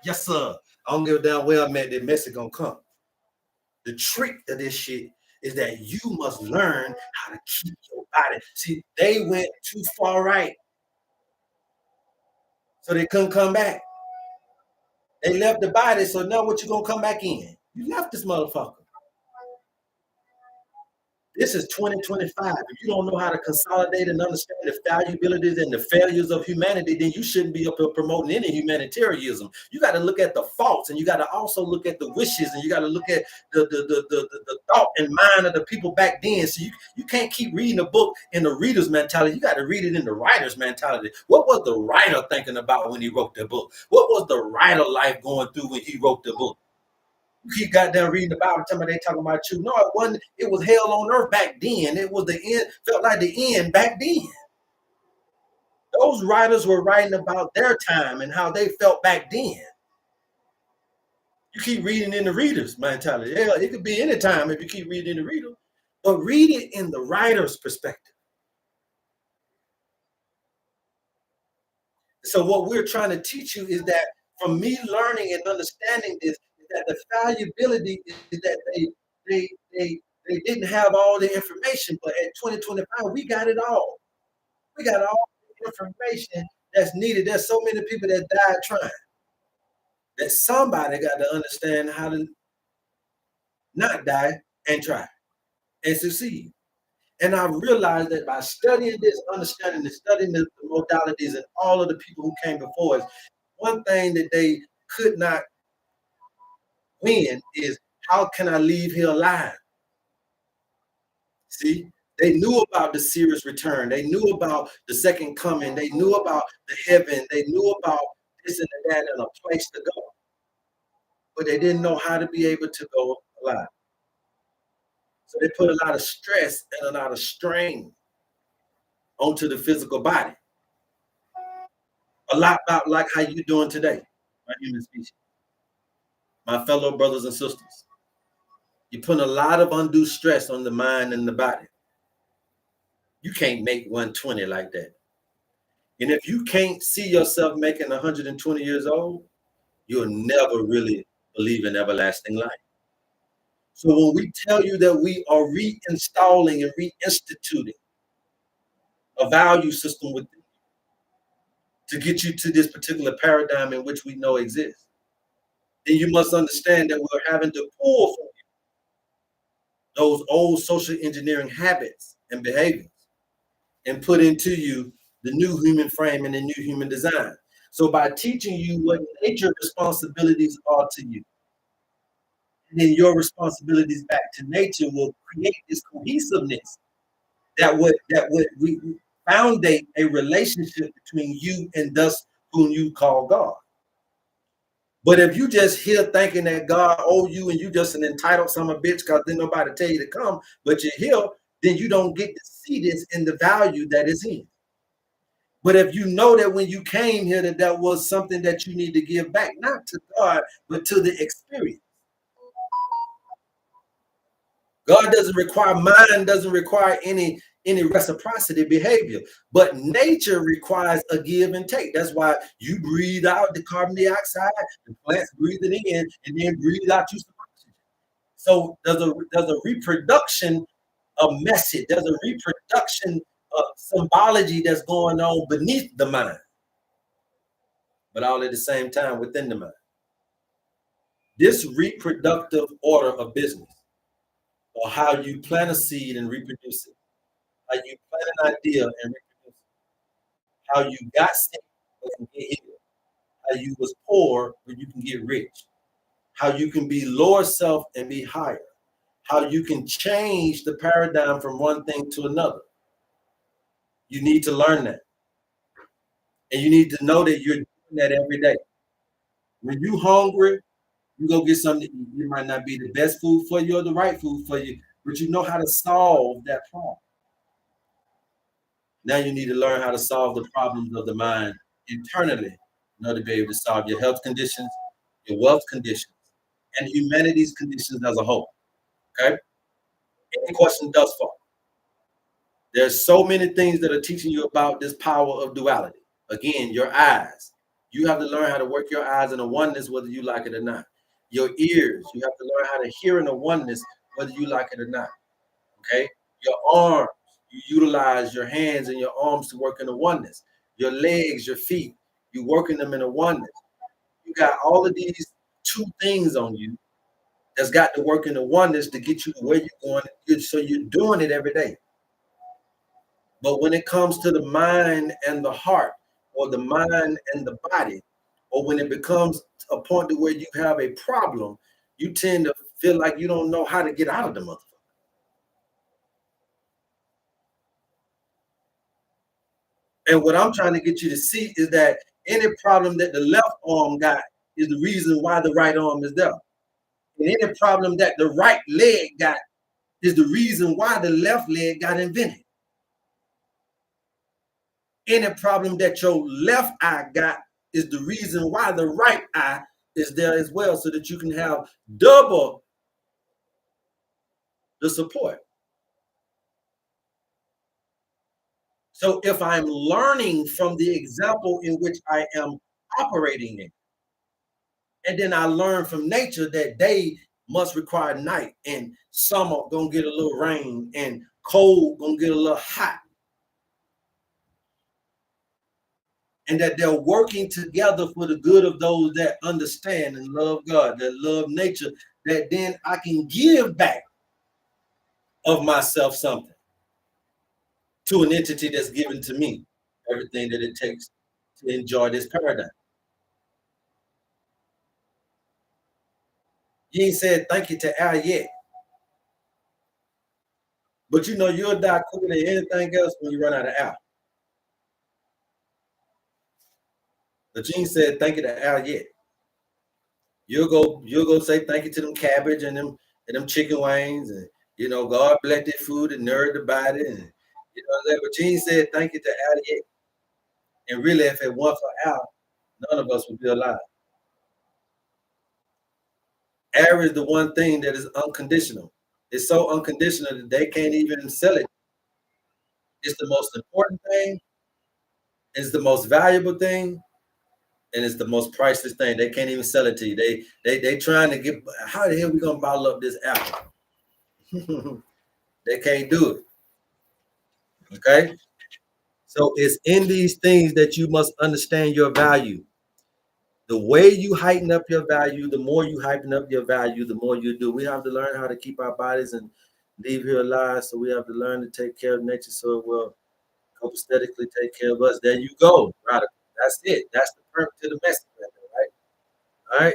Yes, sir. I don't give a damn where I'm at, that message gonna come. The trick of this shit is that you must learn how to keep your body. See, they went too far right, so they couldn't come back. They left the body, so now what you gonna come back in? You left this motherfucker. This is 2025. If you don't know how to consolidate and understand the valuabilities and the failures of humanity, then you shouldn't be up here promoting any humanitarianism. You got to look at the faults, and you got to also look at the wishes, and you got to look at the thought and mind of the people back then. So you can't keep reading a book in the reader's mentality. You got to read it in the writer's mentality. What was the writer thinking about when he wrote the book? What was the writer life going through when he wrote the book? You keep goddamn reading the Bible, telling me they talking about you. No, it wasn't. It was hell on earth back then. It was the end. Felt like the end back then. Those writers were writing about their time and how they felt back then. You keep reading in the reader's mentality. Yeah, it could be any time if you keep reading in the reader, but read it in the writer's perspective. So what we're trying to teach you is that from me learning and understanding this, that the valuability is that they didn't have all the information, but at 2025 we got it all. We got all the information that's needed. There's so many people that died trying. That somebody got to understand how to not die and try and succeed. And I realized that by studying this, understanding and studying the modalities and all of the people who came before us, one thing that they could not win is how can I leave here alive? See, they knew about the serious return. They knew about the second coming. They knew about the heaven. They knew about this and that and a place to go. But they didn't know how to be able to go alive. So they put a lot of stress and a lot of strain onto the physical body. A lot about like how you doing today, my human species, my fellow brothers and sisters. You're putting a lot of undue stress on the mind and the body. You can't make 120 like that. And if you can't see yourself making 120 years old, you'll never really believe in everlasting life. So when we tell you that we are reinstalling and reinstituting a value system with to get you to this particular paradigm in which we know exists, then you must understand that we're having to pull from those old social engineering habits and behaviors and put into you the new human frame and the new human design. So by teaching you what nature responsibilities are to you, and then your responsibilities back to nature will create this cohesiveness that would we foundate a relationship between you and thus whom you call God. But if you just here thinking that God owe you and you just an entitled son of a bitch because then nobody tell you to come, but you're here, then you don't get to see this in the value that is in. But if you know that when you came here that that was something that you need to give back, not to God, but to the experience. God doesn't require, mind doesn't require any reciprocity behavior, but nature requires a give and take. That's why you breathe out the carbon dioxide, the plants breathe it in, and then breathe out you some oxygen. So there's a reproduction of message. There's a reproduction of symbology that's going on beneath the mind, but all at the same time within the mind. This reproductive order of business, or how you plant a seed and reproduce it, how you plant an idea and reproduce it, how you got sick but can get healed, how you was poor but you can get rich, how you can be lower self and be higher, how you can change the paradigm from one thing to another. You need to learn that. And you need to know that you're doing that every day. When you hungry, you go get something to eat. It might not be the best food for you or the right food for you, but you know how to solve that problem. Now you need to learn how to solve the problems of the mind internally in order to be able to solve your health conditions, your wealth conditions, and humanity's conditions as a whole. Okay? Any questions thus far? There's so many things that are teaching you about this power of duality. Again, your eyes. You have to learn how to work your eyes in a oneness, whether you like it or not. Your ears. You have to learn how to hear in a oneness, whether you like it or not. Okay? Your arms. You utilize your hands and your arms to work in a oneness. Your legs, your feet. You working them in a oneness. You got all of these two things on you that's got to work in a oneness to get you to where you're going. So you're doing it every day. But when it comes to the mind and the heart, or the mind and the body, or when it becomes a point to where you have a problem, you tend to feel like you don't know how to get out of the motherfucker. And what I'm trying to get you to see is that any problem that the left arm got is the reason why the right arm is there. And any problem that the right leg got is the reason why the left leg got invented. Any problem that your left eye got is the reason why the right eye is there as well, so that you can have double the support. So if I'm learning from the example in which I am operating in, and then I learn from nature that day must require night, and summer gonna get a little rain, and cold gonna get a little hot, and that they're working together for the good of those that understand and love God, that love nature, that then I can give back of myself something to an entity that's given to me everything that it takes to enjoy this paradigm. You ain't said thank you to Al yet. But you know you'll die quicker than anything else when you run out of Al. But you ain't said thank you to Al yet. You'll go say thank you to them cabbage and them chicken wings and God bless their food and nourish the body and that. But you ain't said thank you to Al yet. And really, if it weren't for Al, none of us would be alive. Air is the one thing that is unconditional. It's so unconditional that they can't even sell it. It's the most important thing, it's the most valuable thing, and it's the most priceless thing. They can't even sell it to you. They trying to get how the hell we gonna bottle up this apple? They can't do it. Okay. So it's in these things that you must understand your value. The way you heighten up your value, the more you heighten up your value, the more you do. We have to learn how to keep our bodies and leave here alive. So we have to learn to take care of nature so it will copacetically take care of us. There you go. Right. That's it. That's the point to the message, right? All right.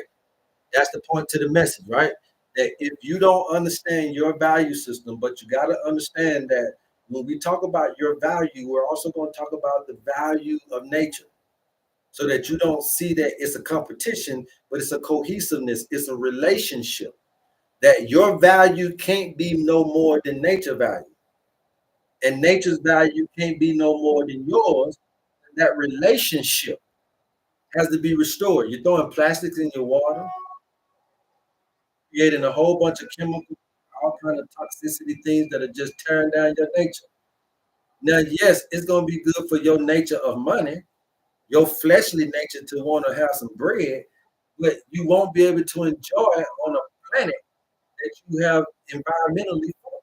That's the point to the message, right? That if you don't understand your value system, but you got to understand that when we talk about your value, we're also going to talk about the value of nature so that you don't see that it's a competition, but it's a cohesiveness, it's a relationship. That your value can't be no more than nature value, and nature's value can't be no more than yours. That relationship has to be restored. You're throwing plastics in your water, creating a whole bunch of chemicals, all kind of toxicity things that are just tearing down your nature. Now, yes, it's gonna be good for your nature of money, your fleshly nature to want to have some bread, but you won't be able to enjoy it on a planet that you have environmentally formed.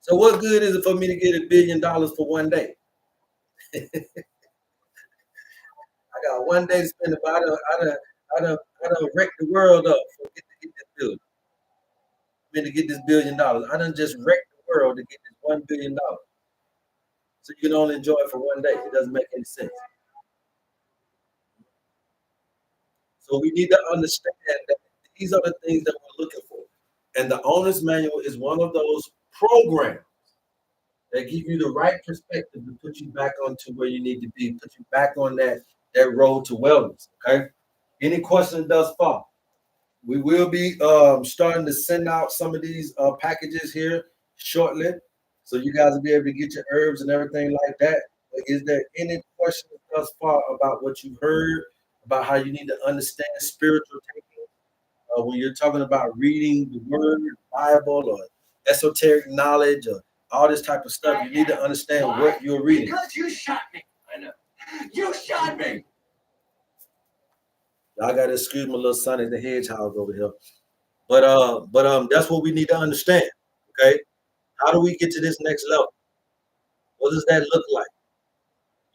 So what good is it for me to get $1 billion for one day? I got one day to spend about I done wrecked the world up for get this building. I mean to get this $1 billion. I done just wrecked the world to get this $1 billion. So you can only enjoy it for one day. It doesn't make any sense. So we need to understand that these are the things that we're looking for. And the owner's manual is one of those programs that give you the right perspective to put you back onto where you need to be, put you back on that road to wellness. Okay. Any questions thus far? We will be starting to send out some of these packages here shortly, so you guys will be able to get your herbs and everything like that. But is there any questions thus far about what you heard, about how you need to understand spiritual taking when you're talking about reading the Word, Bible, or esoteric knowledge, or all this type of stuff? You need to understand what you're reading.
Because you shot me. I know. You shot me.
Y'all gotta excuse my little son and the hedgehog over here. But that's what we need to understand. Okay. How do we get to this next level? What does that look like?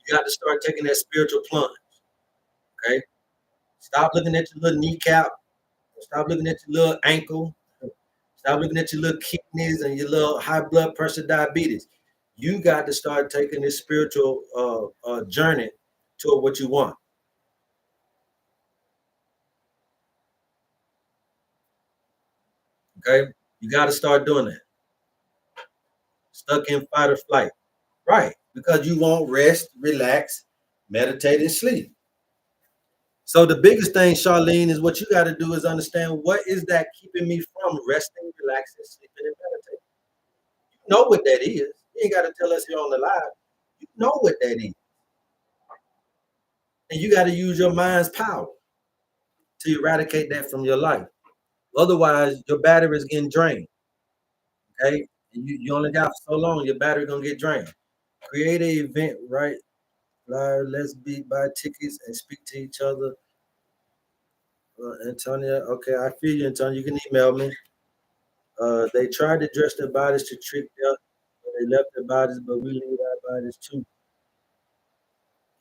You got to start taking that spiritual plunge. Okay. Stop looking at your little kneecap. Stop looking at your little ankle. Stop looking at your little kidneys and your little high blood pressure, diabetes. You got to start taking this spiritual journey toward what you want. Okay. You got to start doing that. Stuck in fight or flight. Right. Because you won't rest, relax, meditate, and sleep. So the biggest thing, Charlene, is what you got to do is understand what is that keeping me from resting, relaxing, sleeping, and meditating. You know what that is. You ain't got to tell us here on the live. You know what that is. And you got to use your mind's power to eradicate that from your life. Otherwise, your battery is getting drained. Okay. And you only got so long, your battery gonna get drained. Create an event, right? Let's buy tickets and speak to each other. Antonia, okay, I feel you, Antonia. You can email me. They tried to dress their bodies to trick death, but they left their bodies, but we leave our bodies too.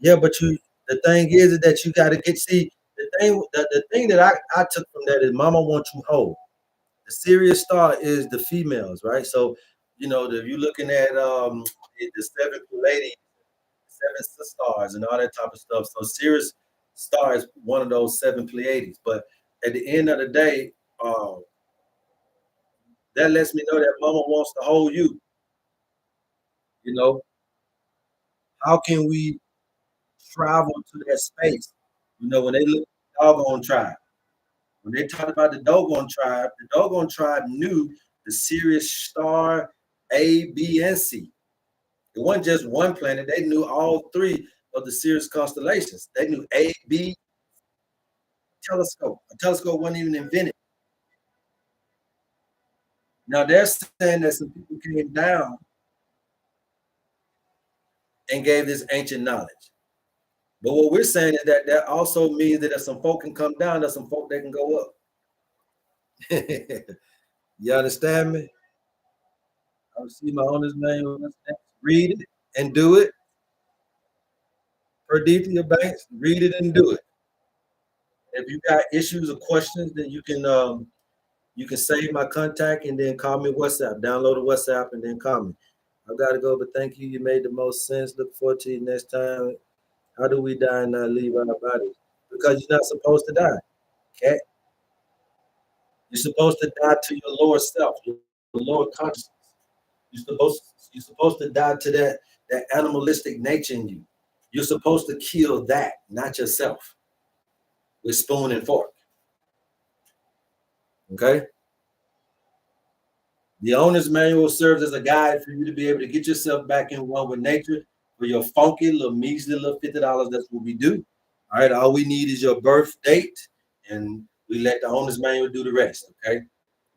Yeah, but the thing is that you got to the thing that I took from that is Mama wants you whole. The serious star is the females, right? So, if you're looking at the seven ladies, seven stars, and all that type of stuff. So, Sirius star is one of those 7 Pleiades. But at the end of the day, that lets me know that mama wants to hold you. You know, how can we travel to that space? You know, when they look at the doggone tribe, when they talked about the doggone tribe knew the Sirius star A, B, and C. It wasn't just one planet. They knew all 3 of the Sirius constellations. They knew A, B, telescope. A telescope wasn't even invented. Now they're saying that some people came down and gave this ancient knowledge. But what we're saying is that that also means that if some folk can come down, there's some folk that can go up. You understand me? I see my owner's name. Read it and do it. Perdita Banks, read it and do it. If you got issues or questions, then you can save my contact and then call me WhatsApp. Download the WhatsApp and then call me. I've got to go, but thank you. You made the most sense. Look forward to you next time. How do we die and not leave our bodies? Because you're not supposed to die. Okay? You're supposed to die to your lower self, your lower consciousness. You're supposed to die to that animalistic nature in you. You're supposed to kill that, not yourself, with spoon and fork. Okay? The owner's manual serves as a guide for you to be able to get yourself back in one with nature for your funky little measly little $50. That's what we do. All right, all we need is your birth date, and we let the owner's manual do the rest. Okay,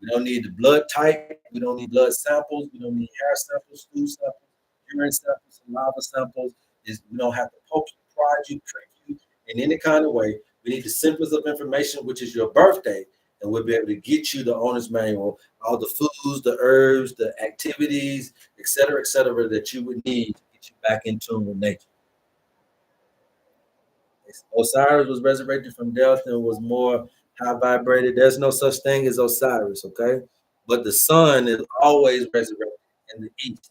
we don't need the blood type, we don't need blood samples, we don't need hair samples, stool samples, urine samples, saliva samples. We don't have to poke you, prod you, trick you in any kind of way. We need the simplest of information, which is your birthday, and we'll be able to get you the owner's manual, all the foods, the herbs, the activities, et cetera, that you would need to get you back in tune with nature. Osiris was resurrected from death and was more high vibrated. There's no such thing as Osiris, okay? But the sun is always resurrected in the east,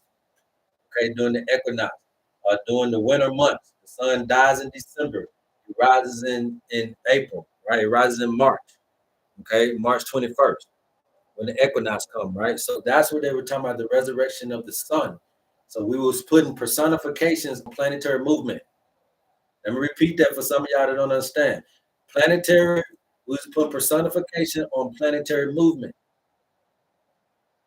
okay, during the equinox, during the winter months. The sun dies in December. It rises in April, right? It rises in March, okay, March 21st, when the equinox comes, right? So that's what they were talking about, the resurrection of the sun. So we was putting personifications of planetary movement. Let me repeat that for some of y'all that don't understand. Planetary, we was putting personification on planetary movement.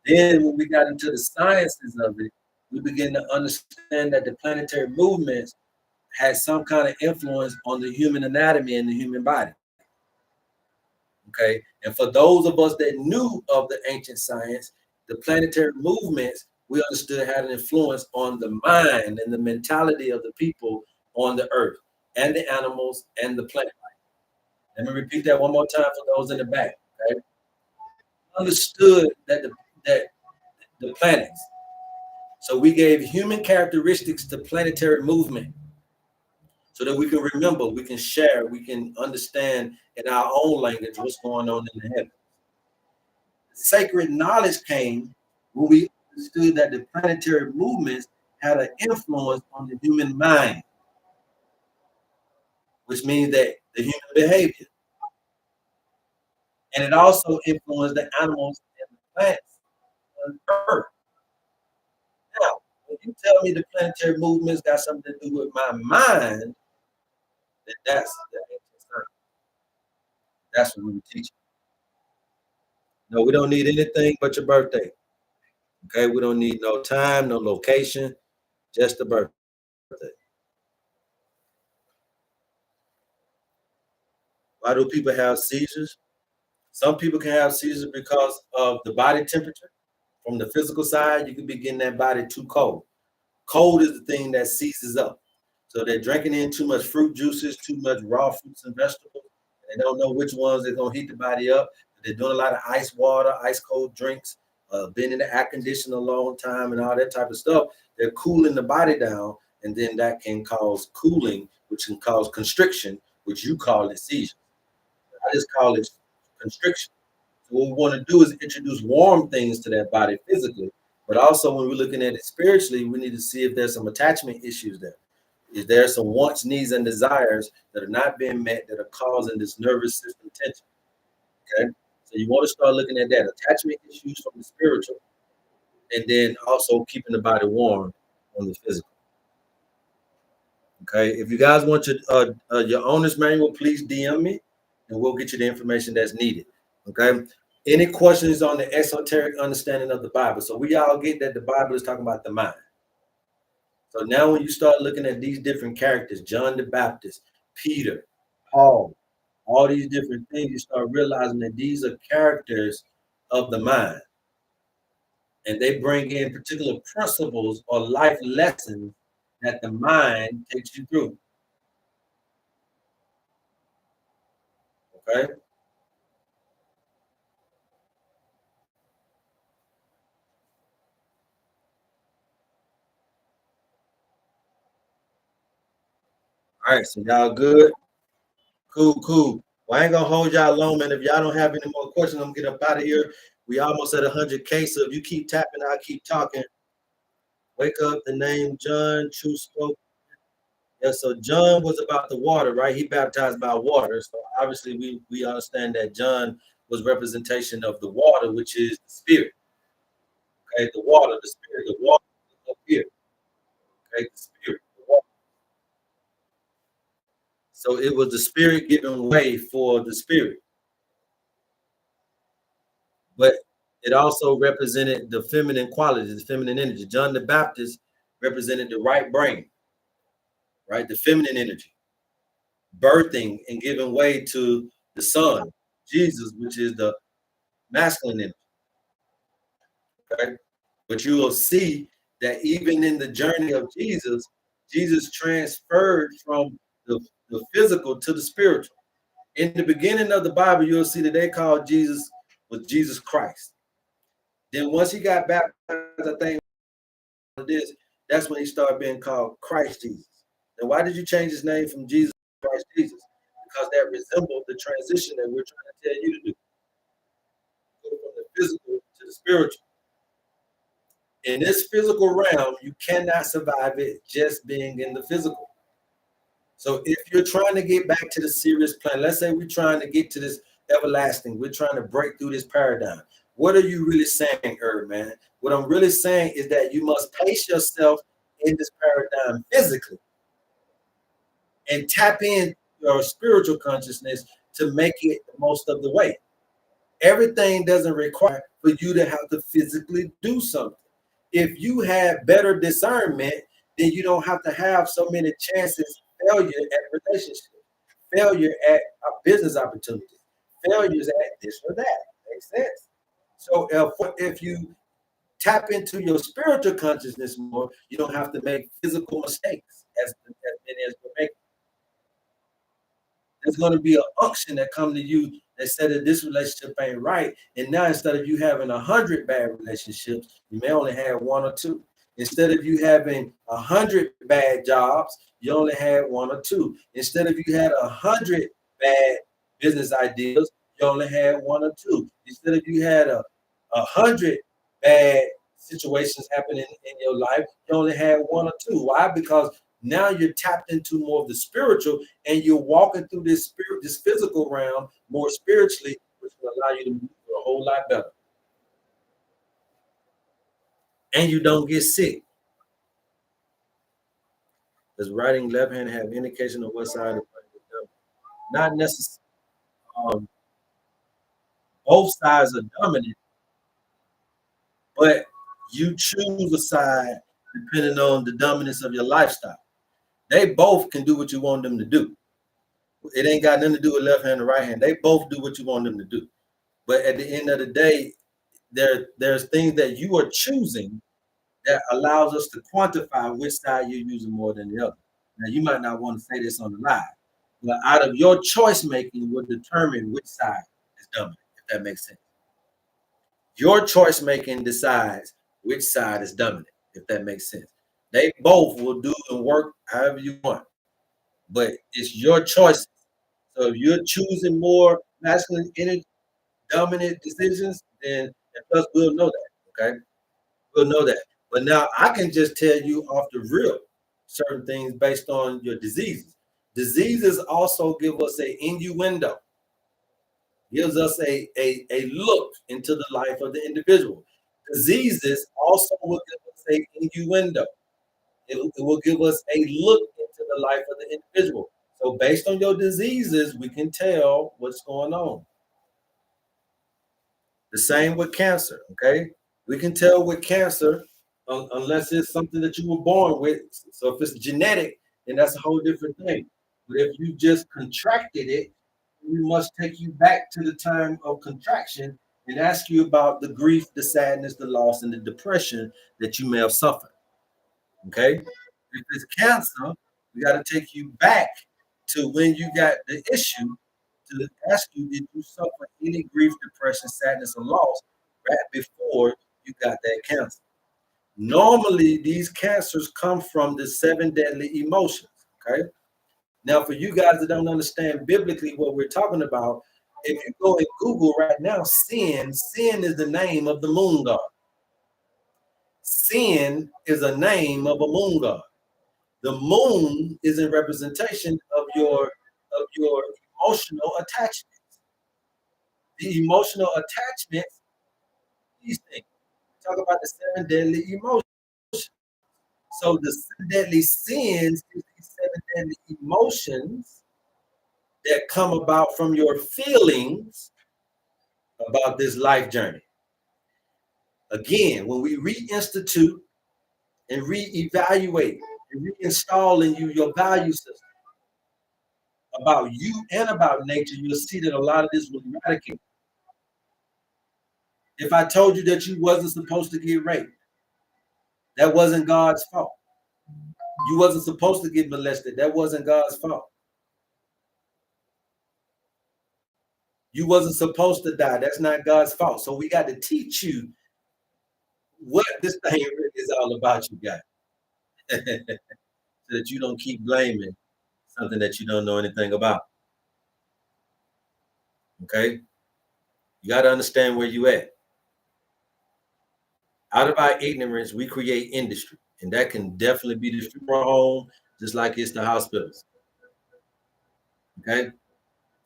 Then when we got into the sciences of it, we began to understand that the planetary movements had some kind of influence on the human anatomy and the human body. Okay, and for those of us that knew of the ancient science, the planetary movements we understood had an influence on the mind and the mentality of the people on the earth and the animals and the plant life. Let me repeat that one more time for those in the back. Okay, understood that the planets. So we gave human characteristics to planetary movement, so that we can remember, we can share, we can understand in our own language what's going on in the heavens. Sacred knowledge came when we understood that the planetary movements had an influence on the human mind, which means that the human behavior. And it also influenced the animals and the plants on Earth. Now, when you tell me the planetary movements got something to do with my mind, then that's the ancient science. That's what we were teaching. No, we don't need anything but your birthday. Okay, we don't need no time, no location, just the birthday. Why do people have seizures? Some people can have seizures because of the body temperature. From the physical side, you could be getting that body too cold. Cold is the thing that seizes up. So they're drinking in too much fruit juices, too much raw fruits and vegetables. They don't know which ones they're gonna heat the body up. They're doing a lot of ice water, ice cold drinks, been in the air conditioner a long time and all that type of stuff. They're cooling the body down, and then that can cause cooling, which can cause constriction, which you call it seizure. I just call it constriction. So what we want to do is introduce warm things to that body physically, but also when we're looking at it spiritually, we need to see if there's some attachment issues there. Is there some wants, needs, and desires that are not being met that are causing this nervous system tension? Okay, so you want to start looking at that attachment issues from the spiritual, and then also keeping the body warm on the physical. Okay, if you guys want your owner's manual, please DM me, and we'll get you the information that's needed. Okay. Any questions on the esoteric understanding of the Bible? So we all get that the Bible is talking about the mind. So now when you start looking at these different characters, John the Baptist, Peter, Paul, all these different things, you start realizing that these are characters of the mind. And they bring in particular principles or life lessons that the mind takes you through. Okay. All right, so y'all good? Cool, cool. Well, I ain't gonna hold y'all long, man. If y'all don't have any more questions, I'm gonna get up out of here. We almost at 100K, so if you keep tapping, I'll keep talking. Wake up, the name John, true spoke. Yeah, so John was about the water, right? He baptized by water. So obviously we understand that John was representation of the water, which is the spirit. Okay, the water, the spirit, the water up here. Okay, the spirit, the water. So it was the spirit giving way for the spirit. But it also represented the feminine qualities, the feminine energy. John the Baptist represented the right brain, right? The feminine energy, birthing and giving way to the son, Jesus, which is the masculine energy. Okay. But you will see that even in the journey of Jesus, Jesus transferred from the physical to the spiritual. In the beginning of the Bible, you'll see that they called Jesus was Jesus Christ. Then once he got baptized, I think this, that's when he started being called Christ Jesus. And why did you change his name from Jesus to Christ Jesus? Because that resembled the transition that we're trying to tell you to do. Go from the physical to the spiritual. In this physical realm, you cannot survive it just being in the physical. So if you're trying to get back to the serious plan, let's say we're trying to get to this everlasting, we're trying to break through this paradigm. What are you really saying, HerbMan? What I'm really saying is that you must pace yourself in this paradigm physically and tap in your spiritual consciousness to make it the most of the way. Everything doesn't require for you to have to physically do something. If you have better discernment, then you don't have to have so many chances failure at relationships, failure at a business opportunities, failures at this or that. Makes sense. So if you tap into your spiritual consciousness more, you don't have to make physical mistakes as many as we're making. There's going to be an unction that come to you that said that this relationship ain't right. And now instead of you having 100 bad relationships, you may only have one or two. Instead of you having 100 bad jobs, you only had one or two. Instead of you had 100 bad business ideas, you only had one or two. Instead of you had 100 bad situations happening in your life, you only had one or two. Why? Because now you're tapped into more of the spiritual, and you're walking through this spirit, this physical realm more spiritually, which will allow you to move a whole lot better. And you don't get sick. Does writing left hand have indication of what side of the brain is dominant? Not necessarily. Both sides are dominant, but you choose a side depending on the dominance of your lifestyle. They both can do what you want them to do. It ain't got nothing to do with left hand and right hand. They both do what you want them to do. But at the end of the day, there's things that you are choosing that allows us to quantify which side you're using more than the other. Now, you might not want to say this on the live, but out of your choice making will determine which side is dominant, if that makes sense. Your choice making decides which side is dominant, if that makes sense. They both will do and work however you want, but it's your choice. So if you're choosing more masculine energy, dominant decisions, then and plus we'll know that. Okay, we'll know that. But now I can just tell you off the real. certain things based on your diseases. Diseases also give us an innuendo, gives us a look into the life of the individual. Diseases also will give us an innuendo. It will give us a look into the life of the individual. So based on your diseases, we can tell what's going on. The same with cancer, okay? We can tell with cancer unless it's something that you were born with. So if it's genetic, then that's a whole different thing. But if you just contracted it, we must take you back to the time of contraction and ask you about the grief, the sadness, the loss, and the depression that you may have suffered. Okay? If it's cancer, we got to take you back to when you got the issue to ask you, did you suffer any grief, depression, sadness, or loss right before you got that cancer? Normally, these cancers come from the 7 deadly emotions. Okay. Now, for you guys that don't understand biblically what we're talking about, if you go and Google right now, sin is the name of the moon god. Sin is a name of a moon god. The moon is a representation of your emotional attachments. The emotional attachments, these things. Talk about the 7 deadly emotions. So the 7 deadly sins is these 7 deadly emotions that come about from your feelings about this life journey. Again, when we reinstitute and reevaluate and reinstall in you your value system about you and about nature, you'll see that a lot of this will eradicate. If I told you that you wasn't supposed to get raped, that wasn't God's fault. You wasn't supposed to get molested, that wasn't God's fault. You wasn't supposed to die, that's not God's fault. So we got to teach you what this thing really is all about, you guys, so that you don't keep blaming something that you don't know anything about. Okay, you got to understand where you at. Out of our ignorance, we create industry, and that can definitely be the funeral home, just like it's the hospitals. Okay,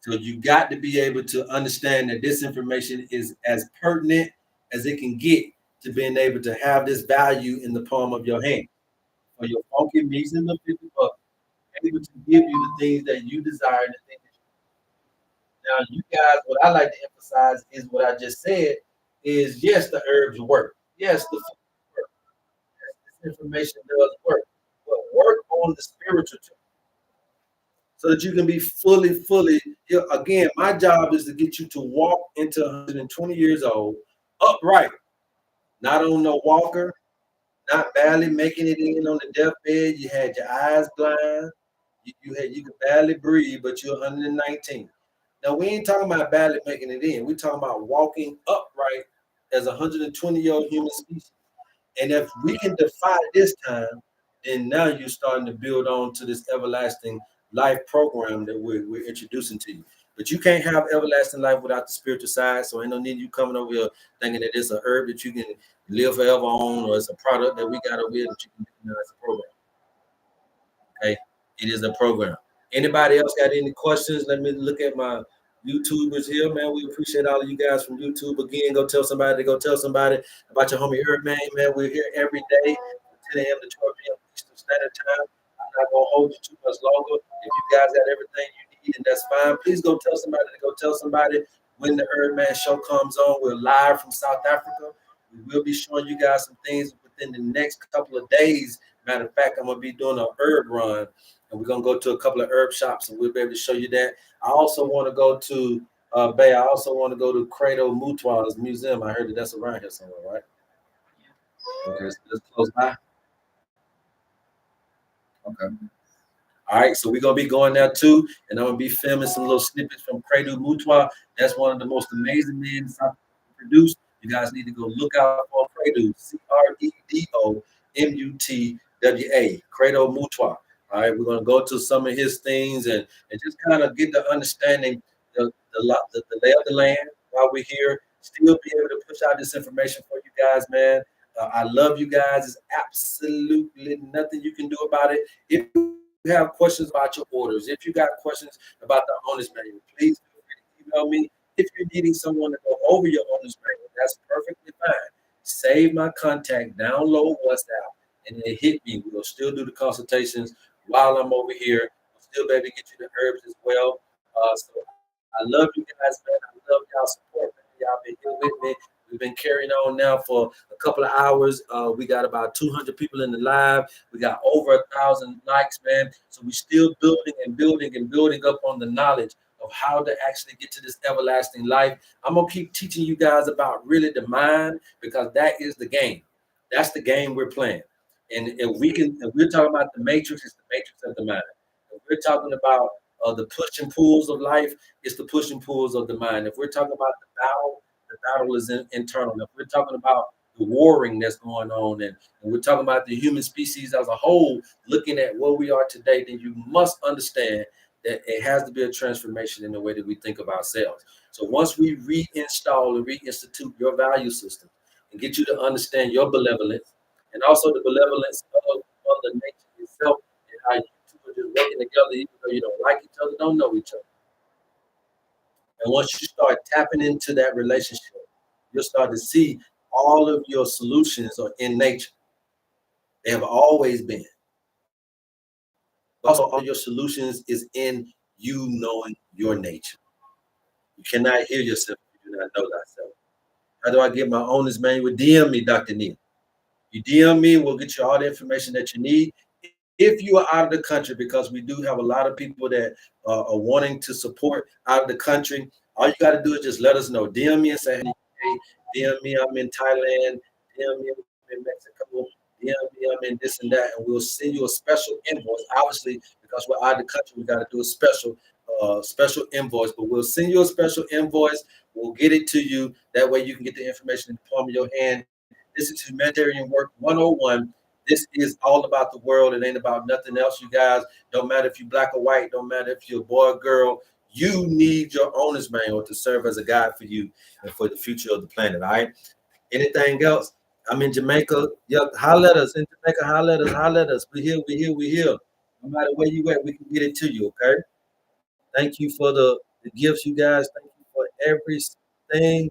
so you got to be able to understand that this information is as pertinent as it can get to being able to have this value in the palm of your hand. For your funky meats and the 50 bucks, able to give you the things that you desire and the things that you. Now, you guys, what I like to emphasize is what I just said is yes, the herbs work. Yes, the food work. Yes, this information does work. But work on the spiritual too, so that you can be fully. Again, my job is to get you to walk into 120 years old upright, not on no walker, not barely making it in on the deathbed. You had your eyes blind. You could barely breathe, but you're 119. Now we ain't talking about barely making it in. We're talking about walking upright as a 120-year-old human species. And if we can defy this time, then now you're starting to build on to this everlasting life program that we're introducing to you. But you can't have everlasting life without the spiritual side. So ain't no need you coming over here thinking that it's a herb that you can live forever on, or it's a product that we got over here that you can do as a program. Okay, it is a program. Anybody else got any questions? Let me look at my YouTubers here, man. We appreciate all of you guys from YouTube. Again, go tell somebody about your homie HerbMan, man. We're here every day from 10 a.m. to 12 p.m. Eastern Standard Time. I'm not gonna hold you too much longer. If you guys got everything you need, and that's fine, please go tell somebody to go tell somebody when the HerbMan Show comes on. We're live from South Africa. We will be showing you guys some things within the next couple of days. Matter of fact, I'm gonna be doing a herb run, and we're gonna go to a couple of herb shops, and we'll be able to show you that. I also want to go to Bay. I also want to go to Credo Mutwa's museum. I heard that that's around here somewhere, right? Okay, so that's close by. Okay. All right, so we're gonna be going there too, and I'm gonna be filming some little snippets from Credo Mutwa. That's one of the most amazing men South Africa produced. You guys need to go look out for Credo, CREDOMUTWA, Credo Mutwa. All right, we're gonna go to some of his things and just kind of get the understanding the lay of the land while we're here. Still be able to push out this information for you guys, man. I love you guys. There's absolutely nothing you can do about it. If you have questions about your orders, if you got questions about the owner's manual, please feel free to email me. If you're needing someone to go over your owner's manual, that's perfectly fine. Save my contact, download WhatsApp, and then hit me. We'll still do the consultations while I'm over here. I'll still be able to get you the herbs as well. So I love you guys, man. I love y'all support, man. Y'all been here with me. We've been carrying on now for a couple of hours. We got about 200 people in the live. We got over 1,000 likes, man. So we're still building and building and building up on the knowledge of how to actually get to this everlasting life. I'm gonna keep teaching you guys about really the mind, because that is the game. That's the game we're playing. And if we're talking about the matrix, it's the matrix of the mind. If we're talking about the push and pulls of life, it's the push and pulls of the mind. If we're talking about the battle is internal. If we're talking about the warring that's going on, and we're talking about the human species as a whole, looking at where we are today, then you must understand that it has to be a transformation in the way that we think of ourselves. So once we reinstall and reinstitute your value system and get you to understand your benevolence and also the benevolence of the nature itself, and how you two are just working together, even though you don't like each other, don't know each other. And once you start tapping into that relationship, you'll start to see all of your solutions are in nature. They have always been. But also, all your solutions is in you knowing your nature. You cannot hear yourself if you do not know thyself. How do I get my owner's manual? DM me, Dr. Neil. You DM me, we'll get you all the information that you need. If you are out of the country, because we do have a lot of people that are wanting to support out of the country, all you got to do is just let us know. DM me and say, hey, DM me, I'm in Thailand. DM me, I'm in Mexico. DM me, I'm in this and that. And we'll send you a special invoice. Obviously, because we're out of the country, we got to do a special invoice. But we'll send you a special invoice. We'll get it to you. That way you can get the information in the palm of your hand. This is Humanitarian Work 101. This is all about the world. It ain't about nothing else, you guys. Don't matter if you're black or white. Don't matter if you're a boy or girl. You need your owner's manual to serve as a guide for you and for the future of the planet, all right? Anything else? I'm in Jamaica. Yep, holler at us. In Jamaica, holler at us, holler at us. We here, we here, we here. No matter where you at, we can get it to you, okay? Thank you for the gifts, you guys. Thank you for everything.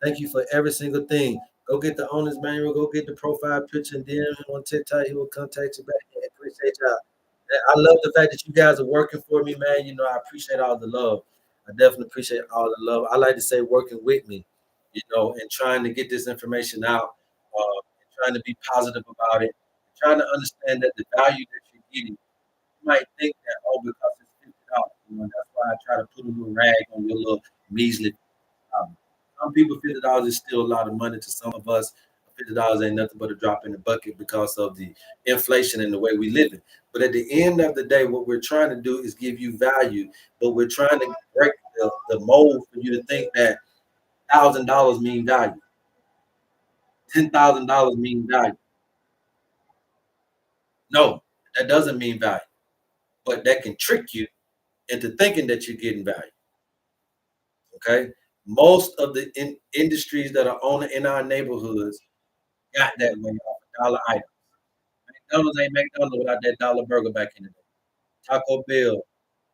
Thank you for every single thing. Go get the owner's manual. Go get the profile picture, and DM him on TikTok. He will contact you back. I appreciate y'all. I love the fact that you guys are working for me, man. You know, I appreciate all the love. I definitely appreciate all the love. I like to say working with me, you know, and trying to get this information out, and trying to be positive about it, trying to understand that the value that you're getting, you might think that, oh, because it's $50, you know, that's why I try to put a little rag on your little measly. Some people, $50 is still a lot of money to some of us. $50 ain't nothing but a drop in the bucket because of the inflation and the way we live it. But at the end of the day, what we're trying to do is give you value, but we're trying to break the mold for you to think that $1,000 mean value, $10,000 mean value. No, that doesn't mean value, but that can trick you into thinking that you're getting value. Okay, most of the industries that are on in our neighborhoods got that way off a dollar item. McDonald's ain't McDonald's without that dollar burger back in the day. Taco Bell,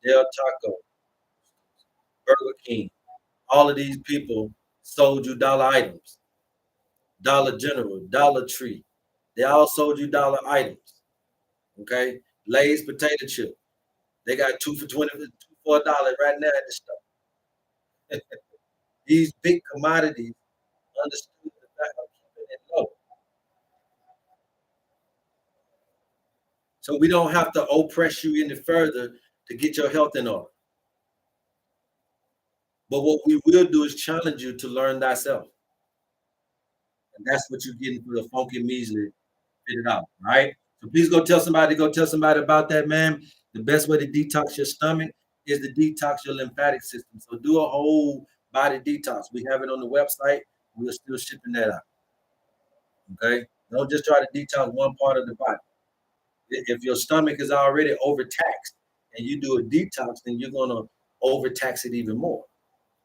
Del Taco, Burger King, all of these people sold you dollar items. Dollar General, Dollar Tree, they all sold you dollar items. Okay, Lay's potato chip, they got two for 20, two for $1 right now in the store. These big commodities understood the fact of keeping it low, so we don't have to oppress you any further to get your health in order. But what we will do is challenge you to learn thyself. And that's what you're getting for the funky measly spit it out, right? So please go tell somebody about that, man. The best way to detox your stomach is to detox your lymphatic system. So do a whole body detox. We have it on the website. We're still shipping that out. Okay. Don't just try to detox one part of the body. If your stomach is already overtaxed and you do a detox, then you're gonna overtax it even more.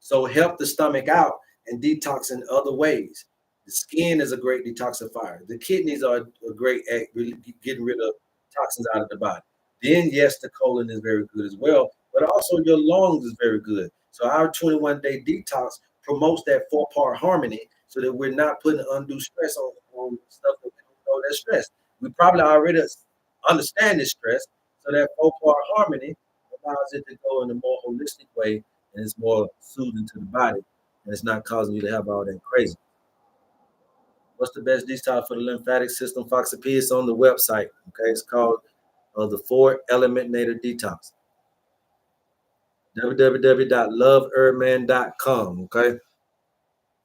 So help the stomach out and detox in other ways. The skin is a great detoxifier. The kidneys are a great at really getting rid of toxins out of the body. Then, yes, the colon is very good as well, but also your lungs is very good. So our 21-day detox promotes that four-part harmony so that we're not putting undue stress on stuff that we don't know that's stress. We probably already understand this stress, so that four-part harmony allows it to go in a more holistic way and it's more soothing to the body and it's not causing you to have all that crazy. What's the best detox for the lymphatic system? Foxy P is on the website. Okay, it's called the Four Eliminator Detox. www.loveherman.com. Okay,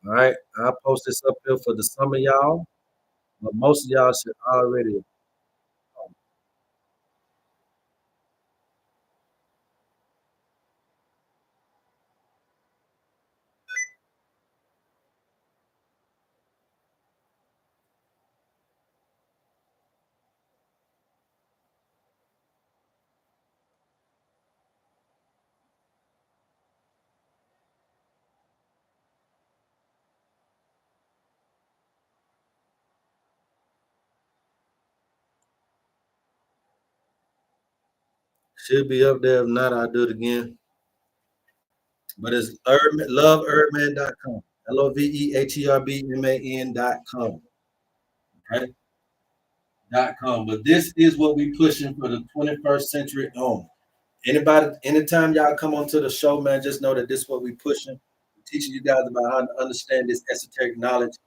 all right. I'll post this up here for the some of y'all, but most of y'all should already should be up there. If not, I'll do it again. But it's loveherman.com. LOVEHERBMAN.com. Right? .com. But this is what we pushing for the 21st century home. Anybody, anytime y'all come onto the show, man, just know that this is what we pushing. We're teaching you guys about how to understand this esoteric knowledge,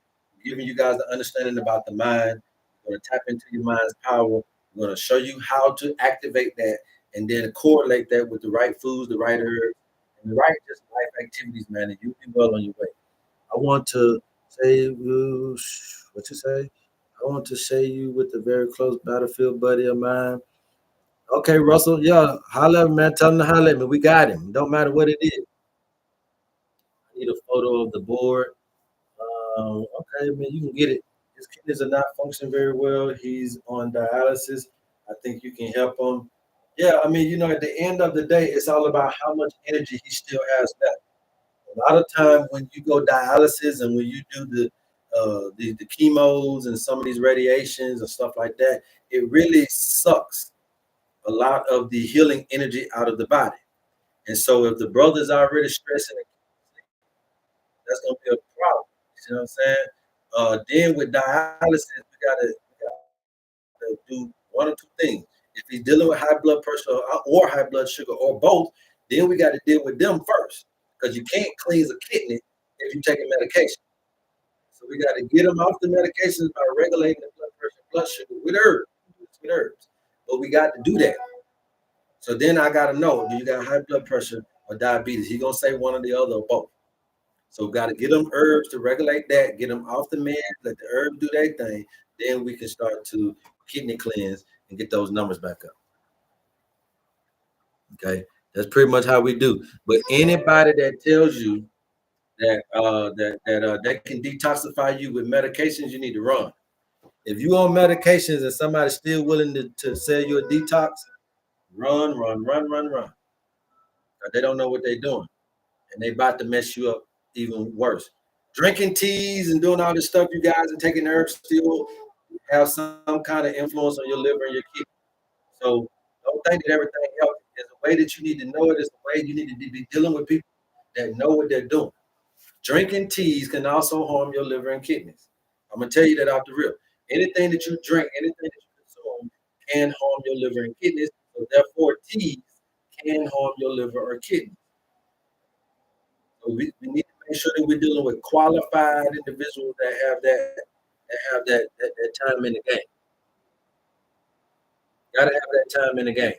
giving you guys the understanding about the mind. We're going to tap into your mind's power. We're going to show you how to activate that and then correlate that with the right foods, the right herbs, and the right just life activities, man, and you'll be well on your way. I want to say, what you say? I want to say you with a very close battlefield buddy of mine. Okay, Russell. Yeah, holla at me, man. Tell him to holla at me. We got him. Don't matter what it is. I need a photo of the board. Okay, man, you can get it. His kidneys are not functioning very well. He's on dialysis. I think you can help him. Yeah, I mean, at the end of the day, it's all about how much energy he still has left. A lot of time when you go dialysis and when you do the chemos and some of these radiations and stuff like that, it really sucks a lot of the healing energy out of the body. And so if the brother's already stressing, that's gonna be a problem. You know what I'm saying? Then with dialysis, we gotta do one or two things. If he's dealing with high blood pressure or high blood sugar or both, then we got to deal with them first because you can't cleanse a kidney if you're taking medication. So we got to get them off the medications by regulating the blood pressure, blood sugar with herbs, with herbs. But we got to do that. So then I got to know, do you got high blood pressure or diabetes? He gonna say one or the other or both. So got to get them herbs to regulate that, get them off the meds, let the herbs do their thing. Then we can start to kidney cleanse and get those numbers back up. Okay, that's pretty much how we do. But anybody that tells you that they can detoxify you with medications, you need to run. If you on medications and somebody's still willing to sell you a detox, run, run, run, run, run. They don't know what they're doing, and they about to mess you up even worse. Drinking teas and doing all this stuff, you guys are taking herbs still have some kind of influence on your liver and your kidney. So don't think that everything healthy. There's a way that you need to know it. There's a way you need to be dealing with people that know what they're doing. Drinking teas can also harm your liver and kidneys. I'm gonna tell you that off the rip. Anything that you drink, anything that you consume can harm your liver and kidneys. So therefore, teas can harm your liver or kidneys. So we need to make sure that we're dealing with qualified individuals that time in the game. Gotta have that time in the game.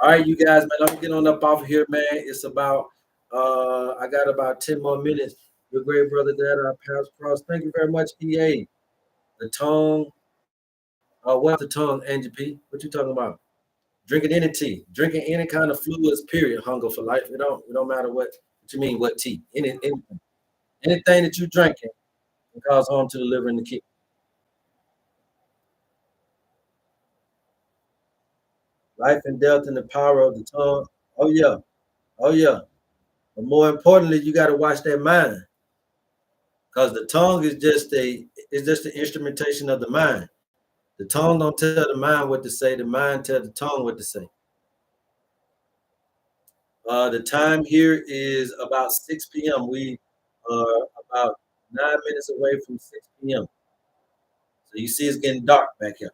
All right, you guys, man. Let me get on up off of here, man. It's about I got about 10 more minutes. Your great brother that our paths cross. Thank you very much, EA. The tongue, what's the tongue, Angie P? What you talking about? Drinking any tea, drinking any kind of fluids, period, hunger for life. It don't matter what you mean, what tea. Anything that you drinking can cause harm to the liver and the kidney. Life and death in the power of the tongue. Oh yeah, oh yeah. But more importantly, you got to watch that mind. because the tongue is just the instrumentation of the mind. The tongue don't tell the mind what to say. The mind tell the tongue what to say. The time here is about 6 p.m. We are about 9 minutes away from 6 p.m. So you see, it's getting dark back here.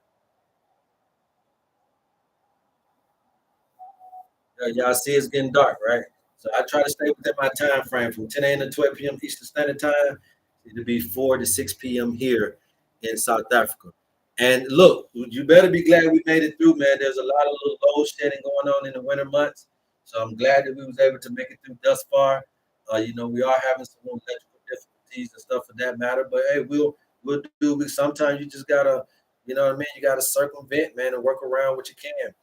Y'all see, it's getting dark, right? So I try to stay within my time frame from 10 a.m. to 12 p.m. Eastern Standard Time. It'll be 4 to 6 p.m. here in South Africa. And look, you better be glad we made it through, man. There's a lot of little load shedding going on in the winter months. So I'm glad that we was able to make it through thus far. We are having some electrical difficulties and stuff for that matter. But hey, we'll do. Sometimes you just gotta, you know what I mean. You gotta circumvent, man, and work around what you can.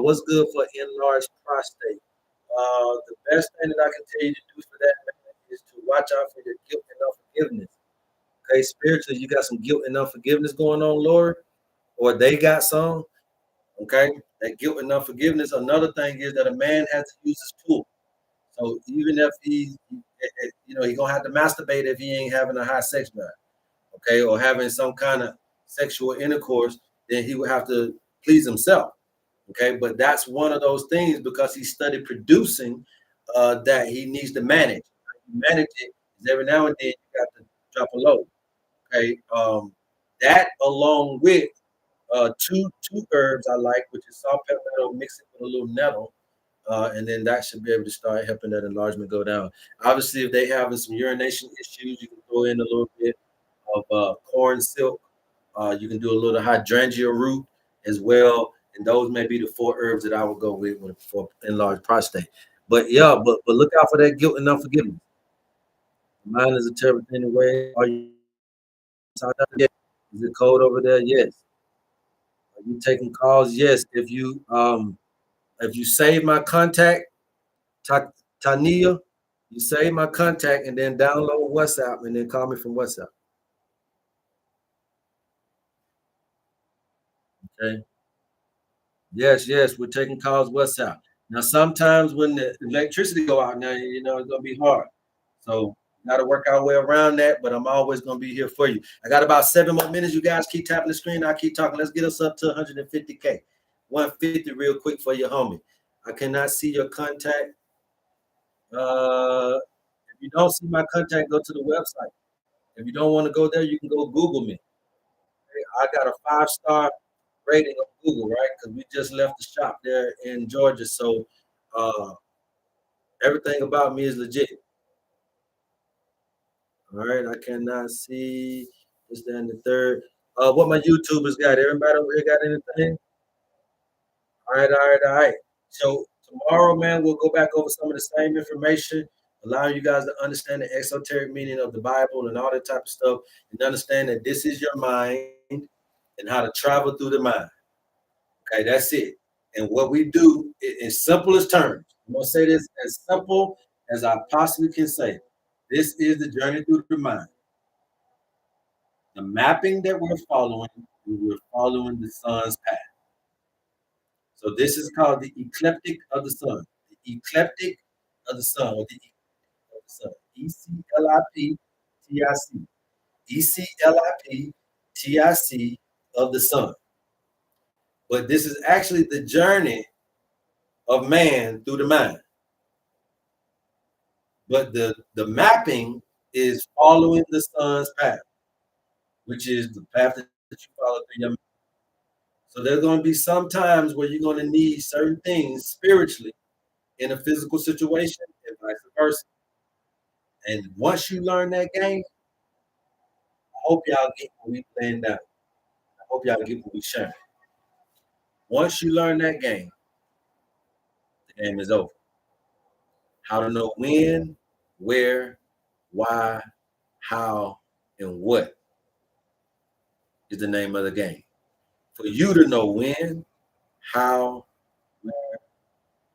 What's good for enlarged prostate? The best thing that I can tell you to do for that, man, is to watch out for your guilt and unforgiveness. Okay, spiritually, you got some guilt and unforgiveness going on, Lord, or they got some. Okay, that guilt and unforgiveness. Another thing is that a man has to use his tool. So even if he's gonna have to masturbate if he ain't having a high sex drive, okay, or having some kind of sexual intercourse, then he would have to please himself. Okay, but that's one of those things because he studied producing that he needs to manage. Manage it is every now and then you got to drop a load. Okay, that along with two herbs I like, which is saw palmetto, mix it with a little nettle, and then that should be able to start helping that enlargement go down. Obviously, if they having some urination issues, you can throw in a little bit of corn silk. You can do a little hydrangea root as well, and those may be the four herbs that I would go with for enlarged prostate. But yeah, but look out for that guilt and unforgiveness. Mine is a terrible thing anyway. Are you yes. Is it cold over there? Yes. Are you taking calls? Yes. If you save my contact, Tania, you save my contact and then download WhatsApp and then call me from WhatsApp. Okay. Yes, we're taking calls WhatsApp. Now, sometimes when the electricity go out now, it's gonna be hard. So got to work our way around that, but I'm always gonna be here for you. I got about 7 more minutes. You guys keep tapping the screen. I'll keep talking. Let's get us up to 150K. 150 real quick for your homie. I cannot see your contact. If you don't see my contact, go to the website. If you don't want to go there, you can go Google me. Okay? I got a 5-star rating on Google, right? Because we just left the shop there in Georgia. So uh, everything about me is legit. All right, I cannot see this, then the third. What my YouTubers got? Everybody over here got anything? All right. So tomorrow, man, we'll go back over some of the same information, allowing you guys to understand the esoteric meaning of the Bible and all that type of stuff, and understand that this is your mind and how to travel through the mind. Okay, that's it. And what we do in simplest terms, I'm gonna say this as simple as I possibly can say. This is the journey through the mind. The mapping that we're following the sun's path. So this is called the ecliptic of the sun. The ecliptic of the sun, or the ecliptic of the sun. Ecliptic. Ecliptic of the sun. But this is actually the journey of man through the mind. But the mapping is following the sun's path, which is the path that you follow through your mind. So there's going to be some times where you're going to need certain things spiritually in a physical situation and vice versa. And once you learn that game, I hope y'all get what we playing down. I hope y'all get what we sharing. Once you learn that game, the game is over. How to know when, where, why, how, and what is the name of the game. For you to know when, how, where,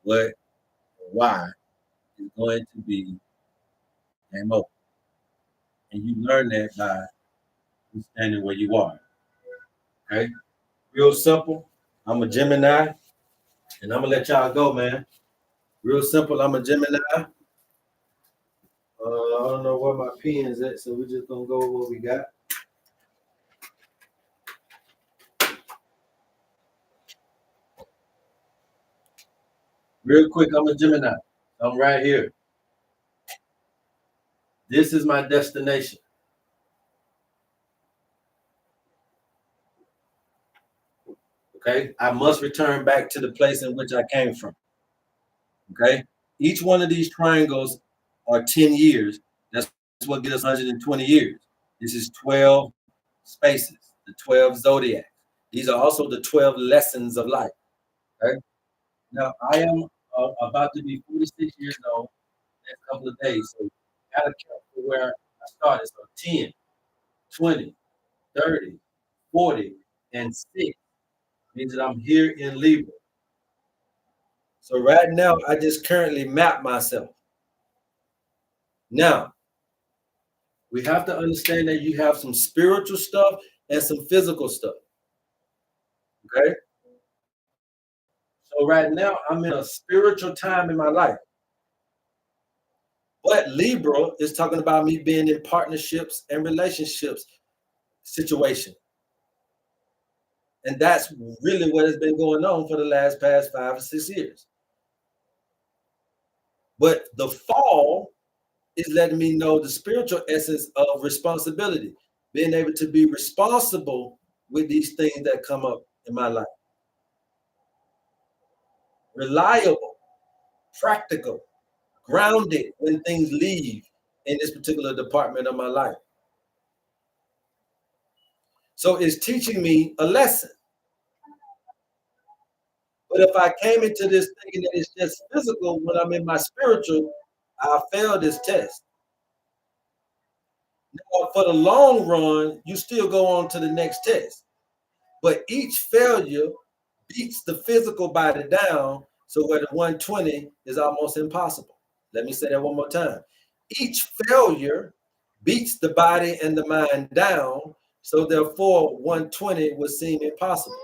what, and why is going to be game over. And you learn that by standing where you are. Okay? Real simple. I'm a Gemini, and I'm gonna let y'all go, man. Real simple. I'm a Gemini. So I don't know where my pen's at. So we're just gonna go with what we got. Real quick, I'm a Gemini. I'm right here. This is my destination. Okay. I must return back to the place in which I came from. Okay. Each one of these triangles are 10 years. That's what gives us 120 years. This is 12 spaces, the 12 zodiacs. These are also the 12 lessons of life. Okay. Now, I am about to be 46 years old in a couple of days. So, got to count for where I started. So, 10, 20, 30, 40, and 6 means that I'm here in Libra. So, right now, I just currently map myself. Now, we have to understand that you have some spiritual stuff and some physical stuff. Okay. So, right now, I'm in a spiritual time in my life. But Libra is talking about me being in partnerships and relationships situation. And that's really what has been going on for the past 5 or 6 years. But the fall is letting me know the spiritual essence of responsibility, being able to be responsible with these things that come up in my life. Reliable, practical, grounded when things leave in this particular department of my life. So it's teaching me a lesson. But if I came into this thinking that it's just physical when I'm in my spiritual, I failed this test. Now, for the long run, you still go on to the next test. But each failure beats the physical body down, so where the 120 is almost impossible. Let me say that one more time. Each failure beats the body and the mind down, so therefore 120 would seem impossible.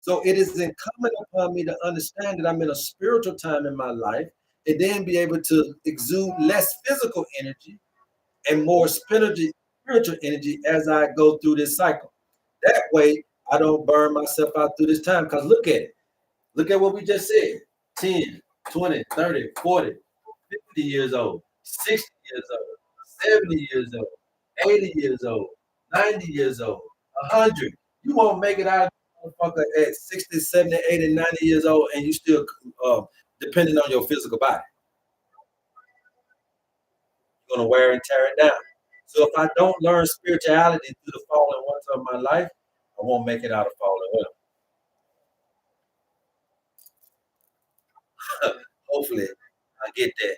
So it is incumbent upon me to understand that I'm in a spiritual time in my life and then be able to exude less physical energy and more spiritual energy as I go through this cycle. That way, I don't burn myself out through this time. Because look at it. Look at what we just said 10, 20, 30, 40, 50 years old, 60 years old, 70 years old, 80 years old, 90 years old, 100. You won't make it out of the motherfucker at 60, 70, 80, 90 years old, and you still depending on your physical body. You're going to wear and tear it down. So if I don't learn spirituality through the fallen ones of my life, I won't make it out of fallen women. Hopefully, I get that.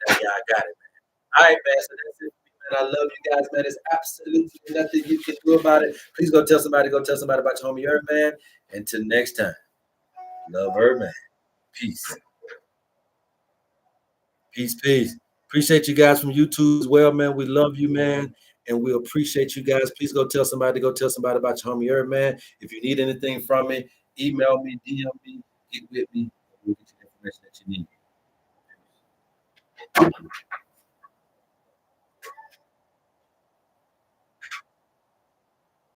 And yeah, I got it, man. All right, man. So that's it, man. I love you guys, man. There's absolutely nothing you can do about it. Please go tell somebody. Go tell somebody about your homie HerbMan. Until next time, love HerbMan. Peace. Peace, peace. Appreciate you guys from YouTube as well, man. We love you, man. And we appreciate you guys. Please go tell somebody. Go tell somebody about your homie HerbMan. If you need anything from me, email me, DM me, get with me. We'll get you the information that you need.